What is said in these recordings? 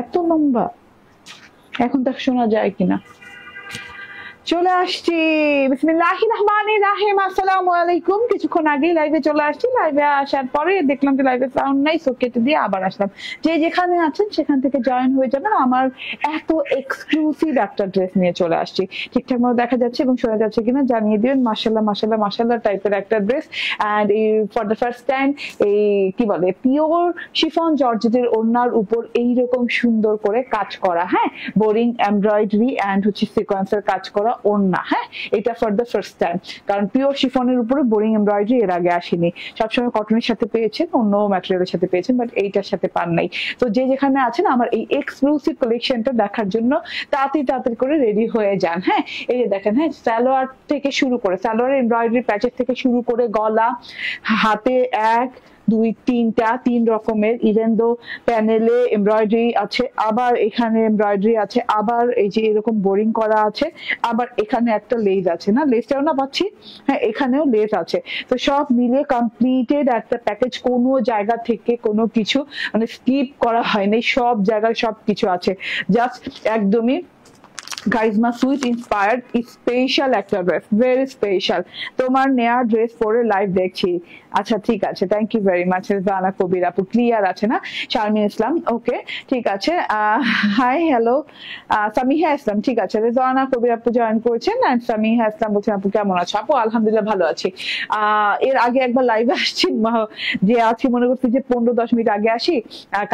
এত লম্বা, এখন তা শোনা যায় কিনা। চলে আসছি, বিসমিল্লাহির রহমানির রহিম, আসসালামু আলাইকুম। কিছুক্ষণ আগে লাইভে চলে আসছি, লাইভে আসার পরে দেখলাম যে লাইভে সাউন্ড নাই, সো কেটে দিয়ে আবার আসলাম। যে যেখানে আছেন সেখান থেকে জয়েন হয়ে যাবেন। আমার এত এক্সক্লুসিভ একটা ড্রেস নিয়ে চলে আসছি, ঠিকঠাক মতো দেখা যাচ্ছে এবং শোনা যাচ্ছে কিনা জানিয়ে দিবেন। মাশাআল্লাহ মাশাআল্লাহ মাশাআল্লাহ টাইপের একটা dress, and for the first time এই কি বলে পিওর শিফন জর্জেটের ওড়নার উপর এইরকম সুন্দর করে কাজ করা, হ্যাঁ, বোরিং এমব্রয়ডারি এন্ড হচ্ছে সিকোয়েন্সের কাজ করা ওড়না। হ্যাঁ, এটা ফর দ্য ফার্স্ট টাইম, কারণ পিওর শিফনের উপরে বোরিং এমব্রয়ডারি এর আগে আসেনি। সবসময় কটনের সাথে পেয়েছেন, অন্য ম্যাটেরিয়ালের সাথে পেয়েছেন, বাট এইটার সাথে পান নাই। তো যে যেখানে আছেন আমার এই এক্সক্লুসিভ কালেকশনটা দেখার জন্য তাড়াতাড়ি তাড়াতাড়ি করে রেডি হয়ে যান। হ্যাঁ, এই যে দেখেন, হ্যাঁ, সালোয়ার থেকে শুরু করে, সালোয়ার এমব্রয়ডারি প্যাচের থেকে শুরু করে গলা, হাতে এক দুই তিনটা, তিন রকমের, ইভেন দো প্যানেলে এমব্রয়ডারি আছে, আবার এখানে এমব্রয়ডারি আছে, আবার এই যে এরকম বোরিং করা আছে, আবার এখানে একটা লেস আছে, না লেসটাও না পাচ্ছি, হ্যাঁ এখানেও লেস আছে। তো সব মিলে কমপ্লিটেড একটা প্যাকেজ, কোনো জায়গা থেকে কোনো কিছু মানে স্কিপ করা হয়নি, সব জায়গায় সব কিছু আছে, জাস্ট একদমই কারিজমা সুইট ইন্সপায়ার্ড স্পেশাল একটা ড্রেস, ভেরি স্পেশাল। তোমার নেয়া ড্রেস পরে লাইভ দেখছি। আচ্ছা ঠিক আছে, thank you very much. Rezana কবির আপু ক্লিয়ার আছে না? শারমিন ইসলাম, ওকে ঠিক আছে। হাই হ্যালো সামিহা ইসলাম, ঠিক আছে। রেজানা কবির আপু জয়েন করেছেন, এন্ড সামিহা ইসলাম বলছেন আপু কেমন আছো? আপু আলহামদুলিল্লাহ ভালো আছি। এর আগে একবার লাইভে আসছি, যে আজকে মনে করছি যে 15-10 মিনিট আগে আসি,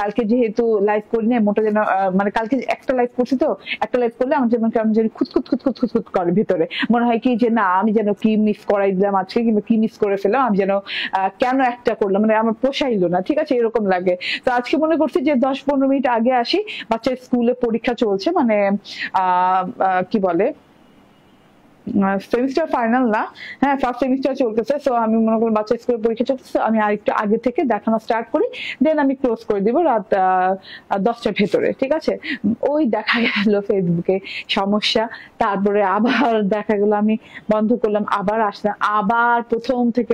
কালকে যেহেতু লাইভ করি না, মোটা যেন মানে কালকে একটা লাইভ করছি, তো একটা লাইভ করলে আমার যেমন কেমন যেন খুঁতখুত খুঁতখুত খুঁতখুত করে ভিতরে, মনে হয় কি যে না আমি যেন কি মিস করাই দিলাম আজকে, কিংবা কি মিস করে ফেলাম, আমি যেন কেন একটা করলাম, মানে আমার পোষাইলো না, ঠিক আছে, এরকম লাগে। তো আজকে মনে করছি যে 10-15 মিনিট আগে আসি, বাচ্চার স্কুলে পরীক্ষা চলছে, মানে কি বলে সেমিস্টার ফাইনাল না, হ্যাঁ ফার্স্ট সেমিস্টার চলতেছে। সো আমি মনে করি বাচ্চা স্কুলের পরীক্ষা চলতেছে, আমি আরেকটু আগে থেকে দেখানো স্টার্ট করি, দেন আমি ক্লোজ করে দিব রাত 10টার ভেতরে, ঠিক আছে। ওই দেখা গেল ফেসবুকে সমস্যা, তারপরে আবার দেখা গেল আমি বন্ধ করলাম, আবার আসলাম, আবার প্রথম থেকে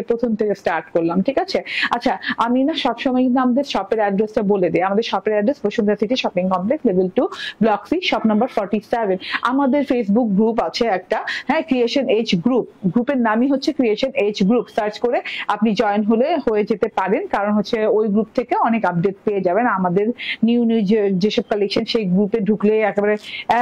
স্টার্ট করলাম, ঠিক আছে। আচ্ছা, আমি না সবসময় কিন্তু আমাদের শপের অ্যাড্রেসটা বলে দিই। আমাদের শপের address Bashundhara city shopping complex, level 2, block C, shop number 47। আমাদের ফেসবুক গ্রুপ আছে একটা, হ্যাঁ, ক্রিয়েশন এজ গ্রুপ, গ্রুপের নামই হচ্ছে ক্রিয়েশন এজ গ্রুপ। সার্চ করে আপনি জয়েন হয়ে যেতে পারেন, কারণ হচ্ছে ওই গ্রুপ থেকে অনেক আপডেট পেয়ে যাবেন আমাদের নিউ যেসব কালেকশন, সেই গ্রুপে ঢুকলে একেবারে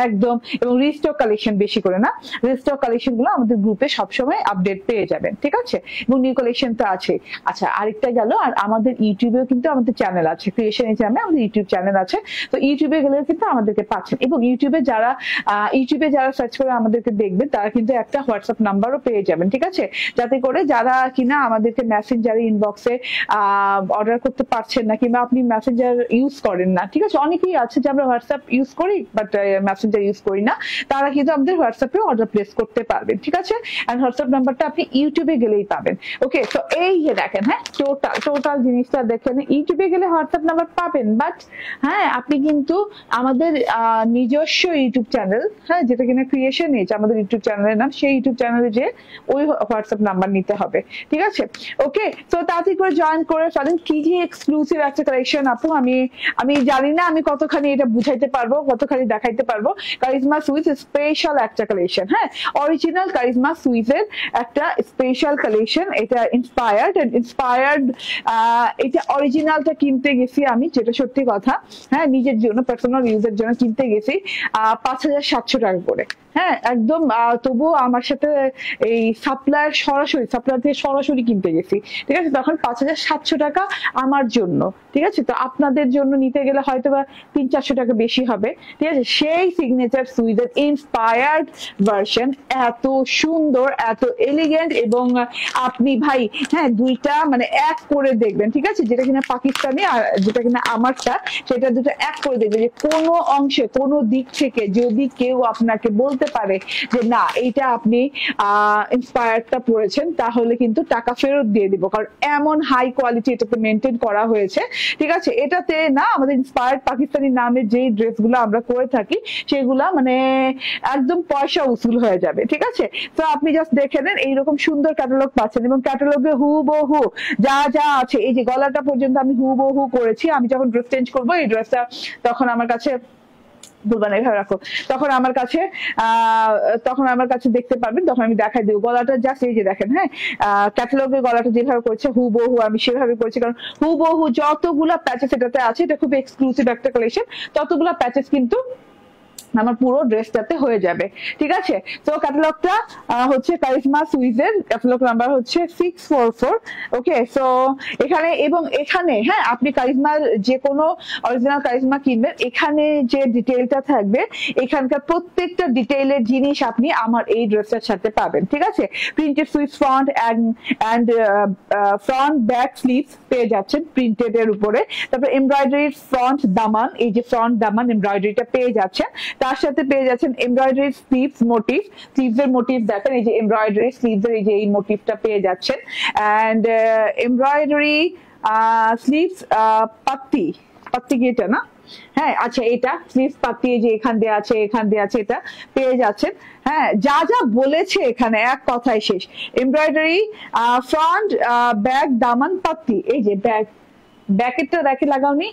একদম, এবং রিস্টক কালেকশন বেশি করে না, রিস্টক কালেকশন গুলো আমাদের গ্রুপে সবসময় আপডেট পেয়ে যাবেন, ঠিক আছে, এবং নিউ কালেকশন তো আছে। আচ্ছা, আরেকটা গেল, আর আমাদের ইউটিউবেও কিন্তু আমাদের চ্যানেল আছে, ক্রিয়েশন এজ নামে আমাদের ইউটিউব চ্যানেল আছে। তো ইউটিউবে গেলেও কিন্তু আমাদেরকে পাচ্ছেন, এবং ইউটিউবে যারা সার্চ করে আমাদেরকে দেখবেন তারা কিন্তু একটা হোয়াটসঅ্যাপ নাম্বারও পেয়ে যাবেন, ঠিক আছে, যাতে করে যারা কিনা আমাদেরকে মেসেঞ্জারে ইনবক্সে অর্ডার করতে পারছেন না, কিংবা আপনি মেসেঞ্জার ইউজ করেন না, ঠিক আছে, অনেকেই আছে যে আমরা হোয়াটসঅ্যাপ ইউজ করি বাট মেসেঞ্জার ইউজ করি না, তারা কিন্তু আমাদের হোয়াটসঅ্যাপে অর্ডার প্লেস করতে পারবেন, ঠিক আছে। এন্ড হোয়াটসঅ্যাপ নাম্বারটা আপনি ইউটিউবে গেলেই পাবেন। ওকে, তো এই যে দেখেন, হ্যাঁ, টোটাল জিনিসটা দেখেন, ইউটিউবে গেলে হোয়াটসঅ্যাপ নাম্বার পাবেন, বাট হ্যাঁ আপনি কিন্তু আমাদের নিজস্ব ইউটিউব চ্যানেল, হ্যাঁ, যেটা কিনা ক্রিয়েশন এজ আমাদের ইউটিউব চ্যানেলের নাম, সেই ইউটিউব চ্যানেলে যে ওই হোয়াটসঅ্যাপ নাম্বার নিতে হবে, ঠিক আছে। ওকে, তো তাড়াতাড়ি করে জয়েন করে ফেলেন। কি যে এক্সক্লুসিভ একটা কালেকশন আপু, আমি জানি না আমি কতখানি এটা বুঝাইতে পারবো, কতখানি দেখাইতে পারবো। কারিজমা সুইস স্পেশাল একটা কালেকশন, হ্যাঁ, অরিজিনাল কারিজমা সুইসের একটা স্পেশাল কালেকশন। এটা ইন্সপায়ার্ড, এটা অরিজিনালটা কিনতে গেছি আমি, যেটা সত্যি কথা, হ্যাঁ, নিজের জন্য পার্সোনাল ইউজের জন্য কিনতে গেছি 5,700 টাকা করে, হ্যাঁ একদম। তবুও আমার সাথে এই সাপ্লায়ার থেকে সরাসরি কিনতে গেছি, ঠিক আছে, তখন 5,700 টাকা আমার জন্য, ঠিক আছে। তো আপনাদের জন্য নিতে গেলে হয়তো বা 300-400 টাকা বেশি হবে, ঠিক আছে। সেই সিগনেচার সুইজের ইন্সপায়ার্ড ভার্সন, এত সুন্দর, এত এলিগেন্ট, এবং আপনি ভাই, হ্যাঁ, দুইটা মানে এক করে দেখবেন, ঠিক আছে, যেটা কিনা পাকিস্তানি আর যেটা কিনা আমারটা, সেটা দুটো এক করে দেখবেন, যে কোনো অংশে কোনো দিক থেকে যদি কেউ আপনাকে বলতে বলতে পারে যে না এইটা আপনি ইন্সপায়ার্ডটা পড়েছেন, তাহলে কিন্তু টাকা ফেরত দিয়ে দিব, কারণ এমন হাই কোয়ালিটি এটাতে মেনটেন করা হয়েছে। ঠিক আছে, এটাতে না আমাদের ইন্সপায়ার্ড পাকিস্তানি নামে যেই ড্রেসগুলো আমরা করে থাকি সেগুলা মানে একদম পয়সা উসুল হয়ে যাবে। ঠিক আছে, তো আপনি জাস্ট দেখে নেন, এইরকম সুন্দর ক্যাটালগ পাচ্ছেন এবং ক্যাটালগে হুবহু যা যা আছে, এই যে গলাটা পর্যন্ত আমি হুবহু করেছি। আমি যখন ড্রেস চেঞ্জ করবো এই ড্রেসটা তখন আমার কাছে বলবা না, এভাবে রাখো, তখন আমার কাছে দেখতে পারবেন, তখন আমি দেখাই দিব গলাটা জাস্ট এই যে দেখেন। হ্যাঁ, ক্যাটালগে গলাটা যেভাবে করেছে হুবহু আমি সেভাবে করেছি, কারণ হুবহু যতগুলা প্যাচেস এটাতে আছে, এটা খুব এক্সক্লুসিভ একটা কালেকশন, ততগুলা প্যাচেস কিন্তু আমার পুরো ড্রেসটাতে হয়ে যাবে। ঠিক আছে, তো ক্যাটালগটা হচ্ছে কারিজমা সুইজের, ক্যাটালগ নাম্বার হচ্ছে 644। ওকে, সো এখানে হ্যাঁ আপনি কারিজমার যে কোনো অরিজিনাল কারিজমা কিনবেন, এখানে যে ডিটেইলটা থাকবে এখানকার প্রত্যেকটা ডিটেইলের জিনিস আপনি আমার এই ড্রেসটার সাথে পাবেন। ঠিক আছে, printed switch front and front back sleeves পেয়ে যাচ্ছেন প্রিন্টেড এর উপরে, তারপর এমব্রয়ডারি ফ্রন্ট দামান, এই যে ফ্রন্ট দামান এমব্রয়ডারিটা পেয়ে যাচ্ছেন, তার সাথে পেয়ে যাচ্ছেন এমব্রয়ডারি স্লিভস মোটিভ, স্লিভস এর মোটিভ দেখেন, এই যে এমব্রয়ডারি স্লিভস এর এই যে এই মোটিভটা পেয়ে যাচ্ছেন, এন্ড এমব্রয়ডারি স্লিভস পাত্তি কি এটা না, হ্যাঁ আচ্ছা এটা স্লিভস পাত্তি, এই যে এখান দিয়ে আছে এটা পেয়ে যাচ্ছেন। হ্যাঁ, যা যা বলেছে এখানে এক কথায় শেষ, এমব্রয়ডারি ফ্রন্ট ব্যাক দামান পাত্তি, এই যে ব্যাকেটটা ব্যাকে লাগাওনি,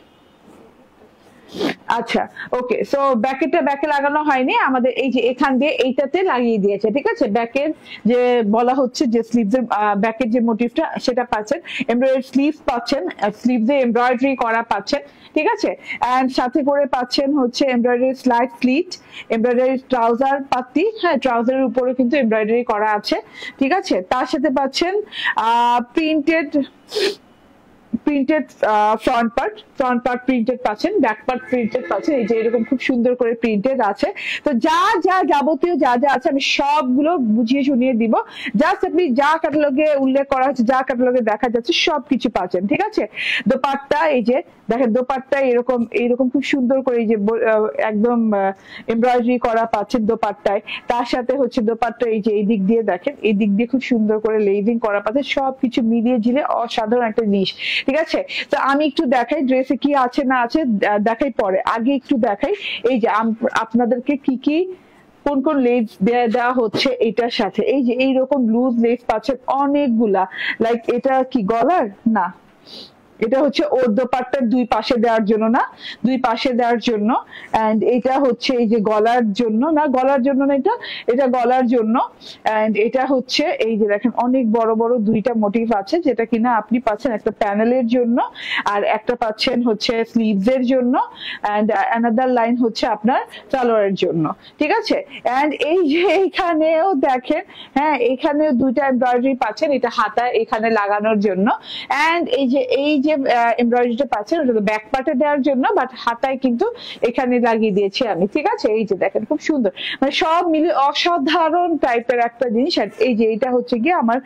আচ্ছা ওকে, সো ব্যাকে লাগানো হয়নি, আমাদের এই যে এখান দিয়ে এইটাতে লাগিয়ে দিয়েছে। ঠিক আছে, ব্যাকের যে বলা হচ্ছে যে স্লিভস এর ব্যাকের যে মোটিভটা সেটা পাচ্ছেন, এমব্রয়ডারি স্লিভস পাচ্ছেন, স্লিভস এ এমব্রয়ডারি করা পাচ্ছেন। ঠিক আছে, এন্ড সাথে করে পাচ্ছেন হচ্ছে embroidery slide slit, embroidery trouser পাত্তি, হ্যাঁ ট্রাউজারের উপরে কিন্তু এমব্রয়ডারি করা আছে। ঠিক আছে, তার সাথে পাচ্ছেন প্রিন্টেড ফ্রন্ট পার্ট প্রিন্টেড পাচ্ছেন, ব্যাক পার্ট প্রিন্টেড পাচ্ছেন, এই যে এরকম খুব সুন্দর করে প্রিন্টেড আছে। তো যা যাবতীয় যা আছে আমি সবগুলো বুঝিয়ে শুনিয়ে দিব, জাস্ট আপনি যা ক্যাটালগে উল্লেখ করা হচ্ছে, যা ক্যাটালগে দেখা যাচ্ছে সবকিছু পাচ্ছেন। ঠিক আছে, দোপাট্টা এই যে দেখেন, দোপাট্টা এরকম খুব সুন্দর করে এই যে একদম এমব্রয়ডারি করা পাচ্ছেন দোপাট্টায়, তার সাথে হচ্ছে দোপাট্টা এই যে এই দিক দিয়ে দেখেন, এই দিক দিয়ে খুব সুন্দর করে লেজিং করা পাচ্ছেন, সবকিছু মিলিয়ে ঝিলে অসাধারণ একটা জিনিস। ঠিক আছে, তো আমি একটু দেখাই ড্রেসে কি আছে না আছে, দেখাই পরে, আগে একটু দেখাই এই যে আপনাদেরকে কি কোন লেস দেওয়া হচ্ছে এটার সাথে। এই যে এইরকম লুজ লেস পাচ্ছেন অনেকগুলা, লাইক এটা কি গলার না, এটা হচ্ছে ওর দোপাট্টার দুই পাশে দেওয়ার জন্য না, দুই পাশে দেওয়ার জন্য, এন্ড এটা হচ্ছে এই যে গলার জন্য না, গলার জন্য না, এটা গলার জন্য, এন্ড এটা হচ্ছে এই যে দেখেন অনেক বড় বড় দুইটা মোটিভ আছে, যেটা কিনা আপনি পাচ্ছেন একটা প্যানেলের জন্য আর একটা পাচ্ছেন হচ্ছে স্লিভস এর জন্য, এন্ড অ্যানাদার লাইন হচ্ছে আপনার সালোয়ারের জন্য। ঠিক আছে, এন্ড এই যে এইখানেও দেখেন, হ্যাঁ এইখানেও দুইটা এমব্রয়ডারি পাচ্ছেন, এটা হাতা এখানে লাগানোর জন্য, এন্ড এই যে এমব্রয়ডারিটা পাচ্ছেন ওটা ব্যাক পার্টে দেওয়ার জন্য, বাট হাতায় কিন্তু এখানে লাগিয়ে দিয়েছি আমি। ঠিক আছে, এই যে দেখেন খুব সুন্দর, মানে সব মিলে অসাধারণ টাইপের একটা জিনিস। এই যে এটা হচ্ছে গিয়ে আমার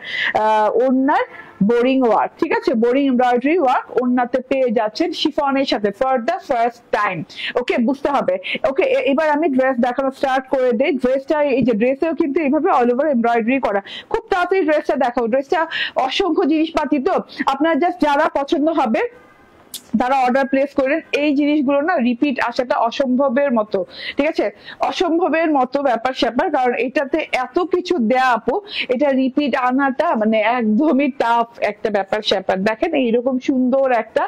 ওড়নার বোরিং ওয়ার্ক। ঠিক আছে, বোরিং এমব্রয়ডারি ওয়ার্ক ওড়নাতে পেয়ে যাচ্ছেন শিফনের সাথে ফর দ্য ফার্স্ট টাইম। ওকে, বুঝতে হবে। ওকে, এবার আমি ড্রেস দেখানো স্টার্ট করে দেই। ড্রেসটা এই যে ড্রেসেও কিন্তু এইভাবে অল ওভার এমব্রয়ডারি করা, খুব তাড়াতাড়ি ড্রেসটা দেখাবো। ড্রেসটা অসংখ্য জিনিসপাতি, তো আপনার জাস্ট যারা পছন্দ হবে তারা অর্ডার প্লেস করেন। এই জিনিসগুলো না রিপিট আসাটা অসম্ভবের মতো। ঠিক আছে, অসম্ভবের মতো ব্যাপার স্যাপার, কারণ এটাতে এত কিছু দেয়া আপু, এটা রিপিট আনাটা মানে একদমই টাফ একটা ব্যাপার স্যাপার। দেখেন এইরকম সুন্দর একটা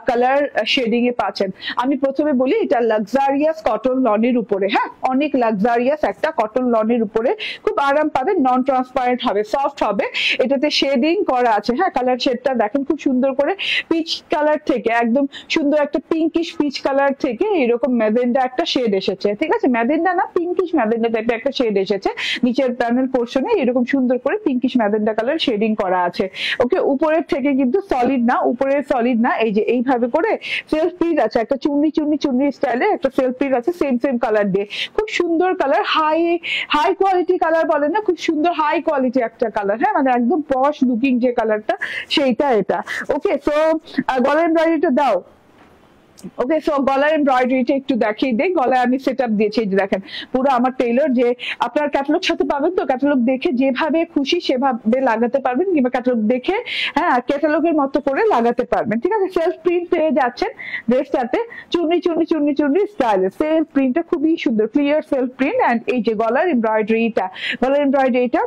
কালার শেডিং এ পাচ্ছেন। আমি প্রথমে বলি এটা লাক্সারিয়াস কটন লনের উপরে, হ্যাঁ অনেক লাক্সারিয়াস একটা কটন লনের উপরে, খুব আরাম পাবেন, নন ট্রান্সপারেন্ট হবে, সফট হবে, এটাতে শেডিং করা আছে। হ্যাঁ, কালার শেডটা দেখেন খুব সুন্দর করে পিচ কালার থেকে একদম সুন্দর একটা পিঙ্কিশ পিচ কালার থেকে এরকম ম্যাজেন্ডা একটা শেড এসেছে। ঠিক আছে, ম্যাজেন্ডা না পিঙ্কিশ ম্যাজেন্ডা টাইপের একটা শেড এসেছে, নিচের প্যানেল পোর্শনে এরকম সুন্দর করে পিঙ্কিশ ম্যাজেন্ডা কালার শেডিং করা আছে। ওকে, উপরের থেকে কিন্তু সলিড না, উপরের সলিড না, এই যে এইভাবে করে সেলফ প্রিন্ট আছে, একটা চুন্নি স্টাইলে একটা সেলফ প্রিন্ট আছে সেম কালার দিয়ে, খুব সুন্দর কালার, হাই কোয়ালিটি কালার বলে না, খুব সুন্দর হাই কোয়ালিটি একটা কালার। হ্যাঁ, মানে একদম পশ লুকিং যে কালারটা সেইটা এটা। ওকে, সো গলার এমব্রয়ডারিটা দাও, ওকে, সো গলার এমব্রয়ডারিটা একটু দেখিয়ে দিই। গলায় আমি সেট আপ দিয়েছি, এই যে দেখেন পুরো আমার টেইলর, যে আপনার ক্যাটালগ সাথে পাবেন, তো ক্যাটালগ দেখে যেভাবে খুশি সেভাবে লাগাতে পারবেন, কিংবা ক্যাটালগ দেখে হ্যাঁ ক্যাটালগের মতো করে লাগাতে পারবেন, ঠিক আছে। সেলফ প্রিন্ট পেয়ে যাচ্ছেন ড্রেসটাতে, চুন্নি চুন্নি চুন্নি চুন্নি স্টাইলে সেলফ প্রিন্টটা খুবই সুন্দর, ক্লিয়ার সেলফ প্রিন্ট। অ্যান্ড এই যে গলার এমব্রয়ডারিটা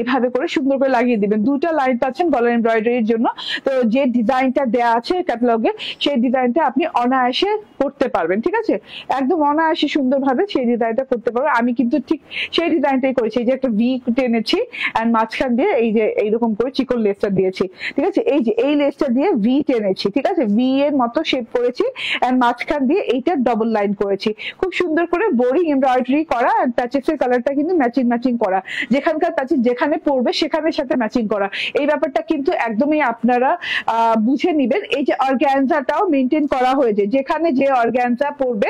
এইভাবে করে সুন্দর করে লাগিয়ে দিবেন। দুটা লাইন পাচ্ছেন গলার এমব্রয়ডারির জন্য। তো যে ডিজাইনটা দেয়া আছে ক্যাটালগে, সেই ডিজাইনটা আপনি অনায়াসে করতে পারবেন, ঠিক আছে, একদম অনায়াসে সুন্দরভাবে সেই ডিজাইনটা করতে পারবেন। আমি কিন্তু ঠিক সেই ডিজাইনটাই করেছি, এই যে একটা ভি টেনেছি অ্যান্ড মাঝখান দিয়ে এই যে এইরকম করে চিকন লেসটা দিয়েছি, ঠিক আছে, এই যে এই লেসটা দিয়ে ভি টেনেছি, ঠিক আছে, ভি এর মতো শেপ করেছি অ্যান্ড মাঝখান দিয়ে এইটা ডবল লাইন করেছি, খুব সুন্দর করে বোরিং এমব্রয়ডারি করা। আর প্যাচেসের কালারটা কিন্তু ম্যাচিং করা, যেখানকার প্যাচেস যেখানে পড়বে সেখানের সাথে ম্যাচিং করা, এই ব্যাপারটা কিন্তু একদমই আপনারা বুঝে নিবেন। এই যে অর্গানজাটাও মেনটেন করা হয়েছে, যেখানে যে অর্গানজা পড়বে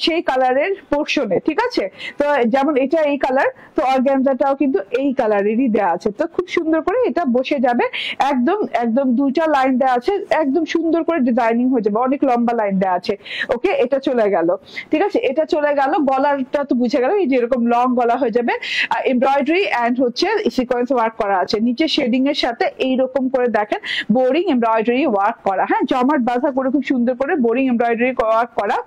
সেই কালারের পোর্শনে, ঠিক আছে। তো যেমন এটা এই কালার, তো অর্গানজাটাও কিন্তু এই কালারেরই দেওয়া আছে, তো খুব সুন্দর করে এটা বসে যাবে। একদম একদম দুইটা লাইন দেওয়া আছে, একদম সুন্দর করে ডিজাইনিং হয়ে যাবে, অনেক লম্বা লাইন দেওয়া আছে। ওকে, এটা চলে গেল, ঠিক আছে, এটা চলে গেল। গলাটা তো বুঝে গেল, এই যে এরকম লং গলা হয়ে যাবে, এমব্রয়ডারি এন্ড হচ্ছে সিকোয়েন্স ওয়ার্ক করা আছে, নিচে শেডিং এর সাথে এইরকম করে দেখেন বোরিং এমব্রয়ডারি ওয়ার্ক করা, হ্যাঁ জমাট বাঁধা করে খুব সুন্দর করে বোরিং এমব্রয়ডারি ওয়ার্ক করা।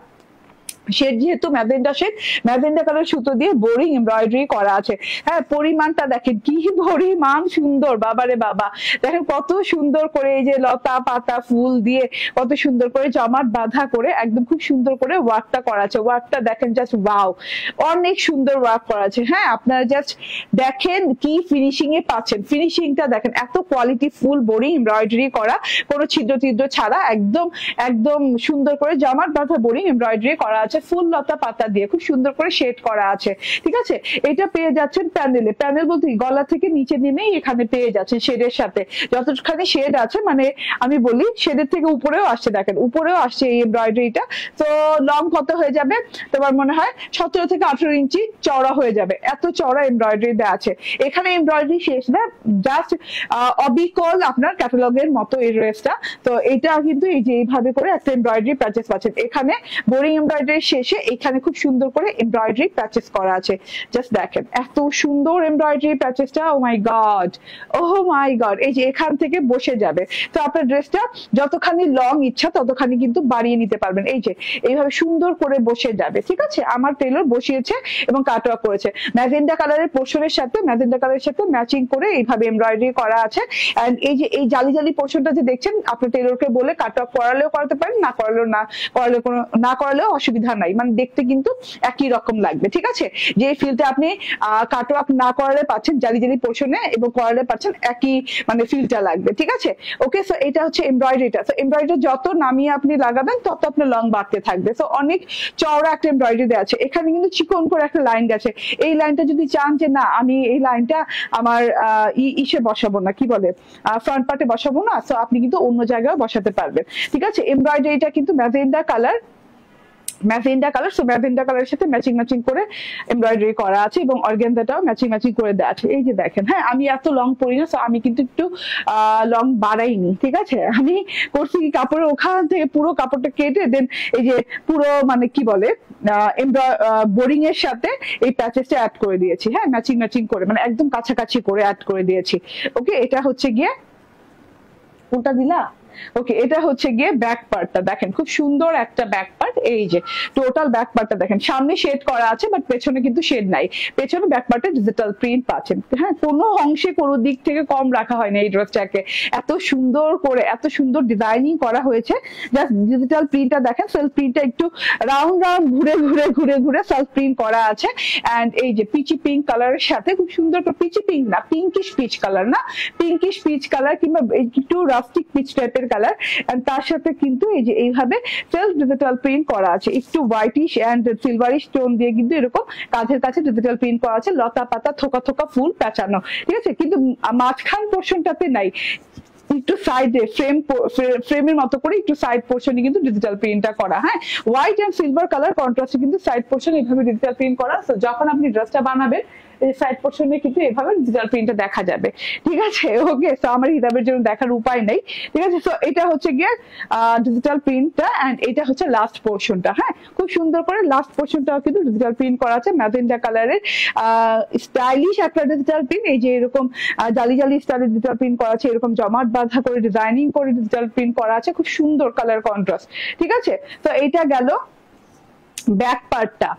শেড যেহেতু ম্যাজেন্ডা কালার সুতো দিয়ে বোরিং এমব্রয়ডারি করা আছে। হ্যাঁ, পরিমাণটা দেখেন কি পরিমাণ সুন্দর, বাবারে বাবা, দেখেন কত সুন্দর করে এই যে লতা পাতা ফুল দিয়ে কত সুন্দর করে জমাট বাঁধা করে একদম খুব সুন্দর করে ওয়ার্কটা করা আছে। ওয়ার্কটা দেখেন জাস্ট ওয়াও, অনেক সুন্দর ওয়ার্ক করা আছে। হ্যাঁ, আপনারা জাস্ট দেখেন কি ফিনিশিং এ পাচ্ছেন, ফিনিশিংটা দেখেন, এত কোয়ালিটি ফুল বোরিং এমব্রয়ডারি করা, কোনো ছিদ্র ছাড়া একদম একদম সুন্দর করে জমাট বাঁধা বোরিং এমব্রয়ডারি করা আছে, ফুল লতা পাতা দিয়ে খুব সুন্দর করে শেড করা আছে, ঠিক আছে। এটা পেয়ে যাচ্ছেন প্যানেলে, প্যানেল বলতে গলা থেকে নিচে নেমেই এখানে পেয়ে যাচ্ছেন শেডের সাথে, যতখানি শেড আছে, মানে আমি বলি শেডের থেকে উপরেও আসছে, দেখেন উপরেও আসছে এই এমব্রয়ডারিটা। তো লং কত হয়ে যাবে তোমার মনে হয় 17 থেকে 18 ইঞ্চি চওড়া হয়ে যাবে, এত চওড়া এমব্রয়ডারি দেওয়া আছে। এখানে এমব্রয়ডারি শেষ না, জাস্ট অবিকল আপনার ক্যাটালগের মতো এই ড্রেসটা। তো এটা কিন্তু এই যে এইভাবে করে একটা এমব্রয়ডারি প্যাচেস পাচ্ছেন, এখানে বোরিং এমব্রয়ডারি শেষে এখানে খুব সুন্দর করে এমব্রয়ডারি প্যাচেস করা আছে। জাস্ট দেখেন এত সুন্দর এমব্রয়ডারি প্যাচেসটা, ও মাই গড, এই যে এখান থেকে বসে যাবে। তো আপনার ড্রেসটা যতখানি লং ইচ্ছা ততখানি কিন্তু বাড়িয়ে নিতে পারবেন, এই যে এইভাবে সুন্দর করে বসে যাবে, ঠিক আছে। আমার টেলর বসিয়েছে এবং কাটওয়ার্ক করেছে, ম্যাজেন্ডা কালারের পোর্শনের সাথে ম্যাচিং করে এইভাবে এমব্রয়ডারি করা আছে। এন্ড এই যে এই জালি জালি পোর্শনটা যে দেখছেন, আপনার টেলরকে বলে কাটওয়ার্ক করালেও করাতে পারেন, না করালেও অসুবিধা নাই, মানে দেখতে কিন্তু একই রকম লাগবে, ঠিক আছে। যে ফিলটা আপনি কাটওয়ার্ক না করালে পাচ্ছেন জালি জালি পোর্শনে, এবং করালে পাচ্ছেন একই মানে ফিলটা লাগবে, ঠিক আছে। ওকে, সো এটা হচ্ছে এমব্রয়ডারিটা। তো এমব্রয়ডারি যত নামিয়ে আপনি লাগাবেন তত আপনার লং বাড়তে থাকবে। তো অনেক চওড়া একটা এমব্রয়ডারি দেওয়া আছে, এখানে কিন্তু চিকন করে একটা লাইন গেছে। এই লাইনটা যদি চান যে না আমি এই লাইনটা আমার ইসে বসাবো না, কি বলে ফ্রন্ট পার্টে বসাবো না, তো আপনি কিন্তু অন্য জায়গায় বসাতে পারবেন, ঠিক আছে। এমব্রয়ডারিটা কিন্তু ম্যাজেন্ডা কালার, সো ম্যাজেন্ডা কালারের সাথে ম্যাচিং করে এমব্রয়ডারি করা আছে, এবং অর্গানজাটাও ম্যাচিং করে দেওয়া আছে। এই যে দেখেন, হ্যাঁ আমি এত লং পরি না, সো আমি কিন্তু একটু লং বাড়াইনি, ঠিক আছে। আমি করছি কি কাপড়ের ওখান থেকে পুরো কাপড়টা কেটে দেন এই যে পুরো মানে কি বলে বোরিং এর সাথে এই প্যাচেসটা অ্যাড করে দিয়েছি, হ্যাঁ ম্যাচিং করে, মানে একদম কাছাকাছি করে অ্যাড করে দিয়েছি। ওকে, এটা হচ্ছে গিয়ে কোনটা দিলা, ওকে, এটা হচ্ছে গিয়ে ব্যাক পার্টটা দেখেন, খুব সুন্দর একটা ব্যাক পার্ট। এই যে টোটাল ব্যাক পার্টটা দেখেন, সামনে শেড করা আছে বাট পেছনে কিন্তু শেড নাই, পেছনে ব্যাক পার্টে ডিজিটাল প্রিন্ট পাচ্ছেন। হ্যাঁ, কোনো অংশে কোনো দিক থেকে কম রাখা হয়নি এই ড্রেসটাকে, এত সুন্দর করে এত সুন্দর ডিজাইনিং করা হয়েছে। জাস্ট ডিজিটাল প্রিন্টটা দেখেন, সেলফ প্রিন্টটা একটু রাউন্ড ঘুরে সেলফ প্রিন্ট করা আছে। এন্ড এই যে পিচি পিঙ্ক কালারের সাথে খুব সুন্দর করে, পিচি পিঙ্ক না, পিঙ্কিশ পিচ কালার না, পিঙ্কিশ পিচ কালার কিংবা একটু রাস্টিক পিচ টাইপের কালার, এন্ড তার সাথে কিন্তু এই যে এইভাবে সেলফ ডিজিটাল প্রিন্ট করা আছে, একটু হোয়াইটিশ এন্ড সিলভারিশ টোন দিয়ে কিন্তু এরকম কাঁধের কাছে ডিজিটাল প্রিন্ট করা আছে, লতা পাতা থোকা ফুল পেঁচানো, ঠিক আছে। কিন্তু মাঝখান পোর্শনটাতে নাই, একটু সাইডে ফ্রেমের মতো করে একটু সাইড পোর্শনে কিন্তু ডিজিটাল প্রিন্টটা করা। হ্যাঁ, হোয়াইট এন্ড সিলভার কালার কন্ট্রাস্টে কিন্তু সাইড পোর্শন এইভাবে ডিজিটাল প্রিন্ট করা। তো যখন আপনি ড্রেসটা বানাবেন এই সাইড পোর্শনে কিন্তু এভাবে ডিজিটাল প্রিন্টটা দেখা যাবে, ঠিক আছে। ওকে, সো আমার হিজাবের জন্য দেখার উপায় নেই, ঠিক আছে। সো এটা হচ্ছে গিয়ে ডিজিটাল প্রিন্টটা, এন্ড এটা হচ্ছে লাস্ট পোর্শনটা। হ্যাঁ, খুব সুন্দর করে লাস্ট পোর্শনটাও কিন্তু ডিজিটাল প্রিন্ট করা আছে, ম্যাজেন্টা কালারের স্টাইলিশ একটা ডিজিটাল প্রিন্ট। এই যে এরকম জালি জালি স্টাইলের ডিজিটাল প্রিন্ট করা আছে, এরকম জমাট বাঁধা করে ডিজাইনিং করে ডিজিটাল প্রিন্ট করা আছে, খুব সুন্দর কালার কন্ট্রাস্ট, ঠিক আছে। তো এইটা গেল ব্যাক পার্টটা,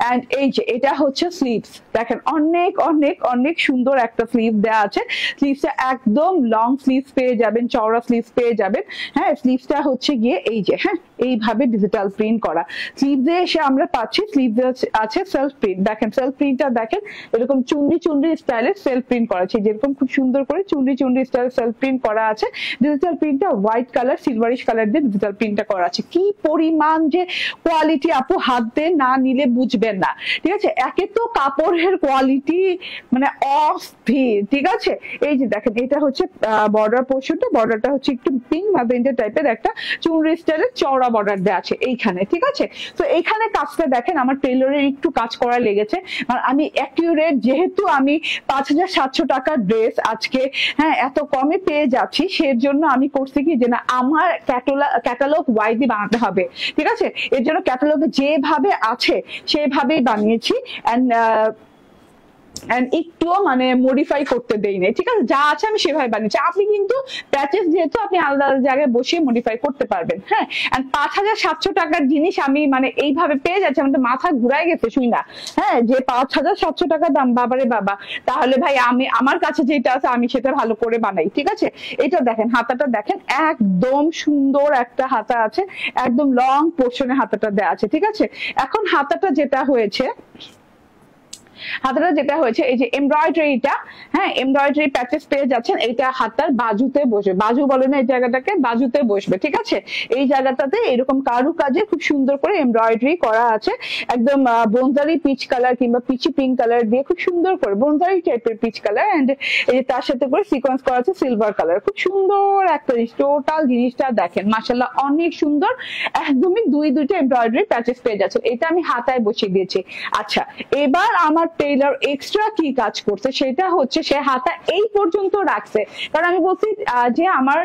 এন্ড এই যে এটা হচ্ছে স্লিভস। দেখেন অনেক অনেক অনেক সুন্দর একটা স্লিভ দেওয়া আছে। স্লিভসটা একদম লং স্লিভস পেয়ে যাবেন, চওড়া স্লিভস পেয়ে যাবেন। হ্যাঁ, স্লিভসটা হচ্ছে গিয়ে এই যে, হ্যাঁ, এইভাবে ডিজিটাল প্রিন্ট করা। স্লিভসে এসে আমরা পাচ্ছি, স্লিভসে আছে সেলফ প্রিন্ট। দেখেন সেলফ প্রিন্টটা দেখেন, এরকম চুনরি চুনরি স্টাইলের সেলফ প্রিন্ট করা আছে, যেরকম খুব সুন্দর করে চুনরি চুনরি স্টাইলের সেলফ প্রিন্ট করা আছে। ডিজিটাল প্রিন্টটা হোয়াইট কালার, সিলভারিশ কালার দিয়ে ডিজিটাল প্রিন্টটা করা আছে। কি পরিমাণ যে কোয়ালিটি, আপু হাত দিয়ে না নিলে বুঝবেন না, ঠিক আছে। একে তো কাপড়ের কোয়ালিটি মানে অস্থির, ঠিক আছে। এই যে দেখেন এটা হচ্ছে বর্ডার পোর্শনটা, বর্ডারটা হচ্ছে একটু পিঙ্ক ম্যাজেন্টা টাইপের একটা চুনরি স্টাইলের চওড়া বর্ডার দেওয়া আছে এইখানে, ঠিক আছে। তো এইখানে কাজটা দেখেন আমার টেলরের একটু কাজ করা লেগেছে, আর আমি অ্যাকিউরেট, যেহেতু আমি 5700 টাকার ড্রেস আজকে, হ্যাঁ, এত কমে পেয়ে যাচ্ছি, সেজন্য আমি করছি কি যে না, আমার ক্যাটালগ ওয়াইজই বানাতে হবে, ঠিক আছে। এর জন্য ক্যাটালগে যেভাবে আছে সেভাবেই বানিয়েছি, একটুও মানে মডিফাই করতে দেই নাই, ঠিক আছে। যা আছে আমি সেভাবে বানিয়েছি। আপনি কিন্তু প্যাচেস যেহেতু আপনি আলাদা আলাদা জায়গায় বসিয়ে মডিফাই করতে পারবেন। হ্যাঁ, 5700 টাকার জিনিস আমি মানে এইভাবে পেয়ে যাচ্ছি, আমাদের মাথা ঘুরাই গেছে শুই না। হ্যাঁ, যে 5700 টাকা দাম, বাবারে বাবা, তাহলে ভাই আমি আমার কাছে যেটা আছে আমি সেটা ভালো করে বানাই, ঠিক আছে। এটা দেখেন, হাতাটা দেখেন, একদম সুন্দর একটা হাতা আছে, একদম লং পোর্শনে হাতাটা দেওয়া আছে, ঠিক আছে। এখন হাতাটা যেটা হয়েছে, এই যে এমব্রয়ডারিটা, হ্যাঁ, এমব্রয়ডারি প্যাচেস পেয়ে যাচ্ছেন। এটা হাতার বাজুতে বসবে, বাজু বলে না এই জায়গাটাকে, বাজুতে বসবে, ঠিক আছে। এই জায়গাটাতে এরকম কারুকাজে খুব সুন্দর করে এমব্রয়ডারি করা আছে, একদম বনজারি পিচ কালার কিংবা পিচি পিঙ্ক কালার দিয়ে খুব সুন্দর করে বনজারি টাইপের পিচ কালার, এন্ড এই যে তার সাথে করে সিকোয়েন্স করা আছে সিলভার কালার। খুব সুন্দর একটা জিনিস, টোটাল জিনিসটা দেখেন মাশাআল্লাহ অনেক সুন্দর। একদমই দুইটা এমব্রয়ডারি প্যাচেস পেয়ে যাচ্ছেন। এটা আমি হাতায় বসিয়ে দিয়েছি। আচ্ছা, এবার আমার টেইলর এক্সট্রা কি কাজ করছে সেটা হচ্ছে, সে হাতা এই পর্যন্ত রাখছে, কারণ আমি বলছি যে আমার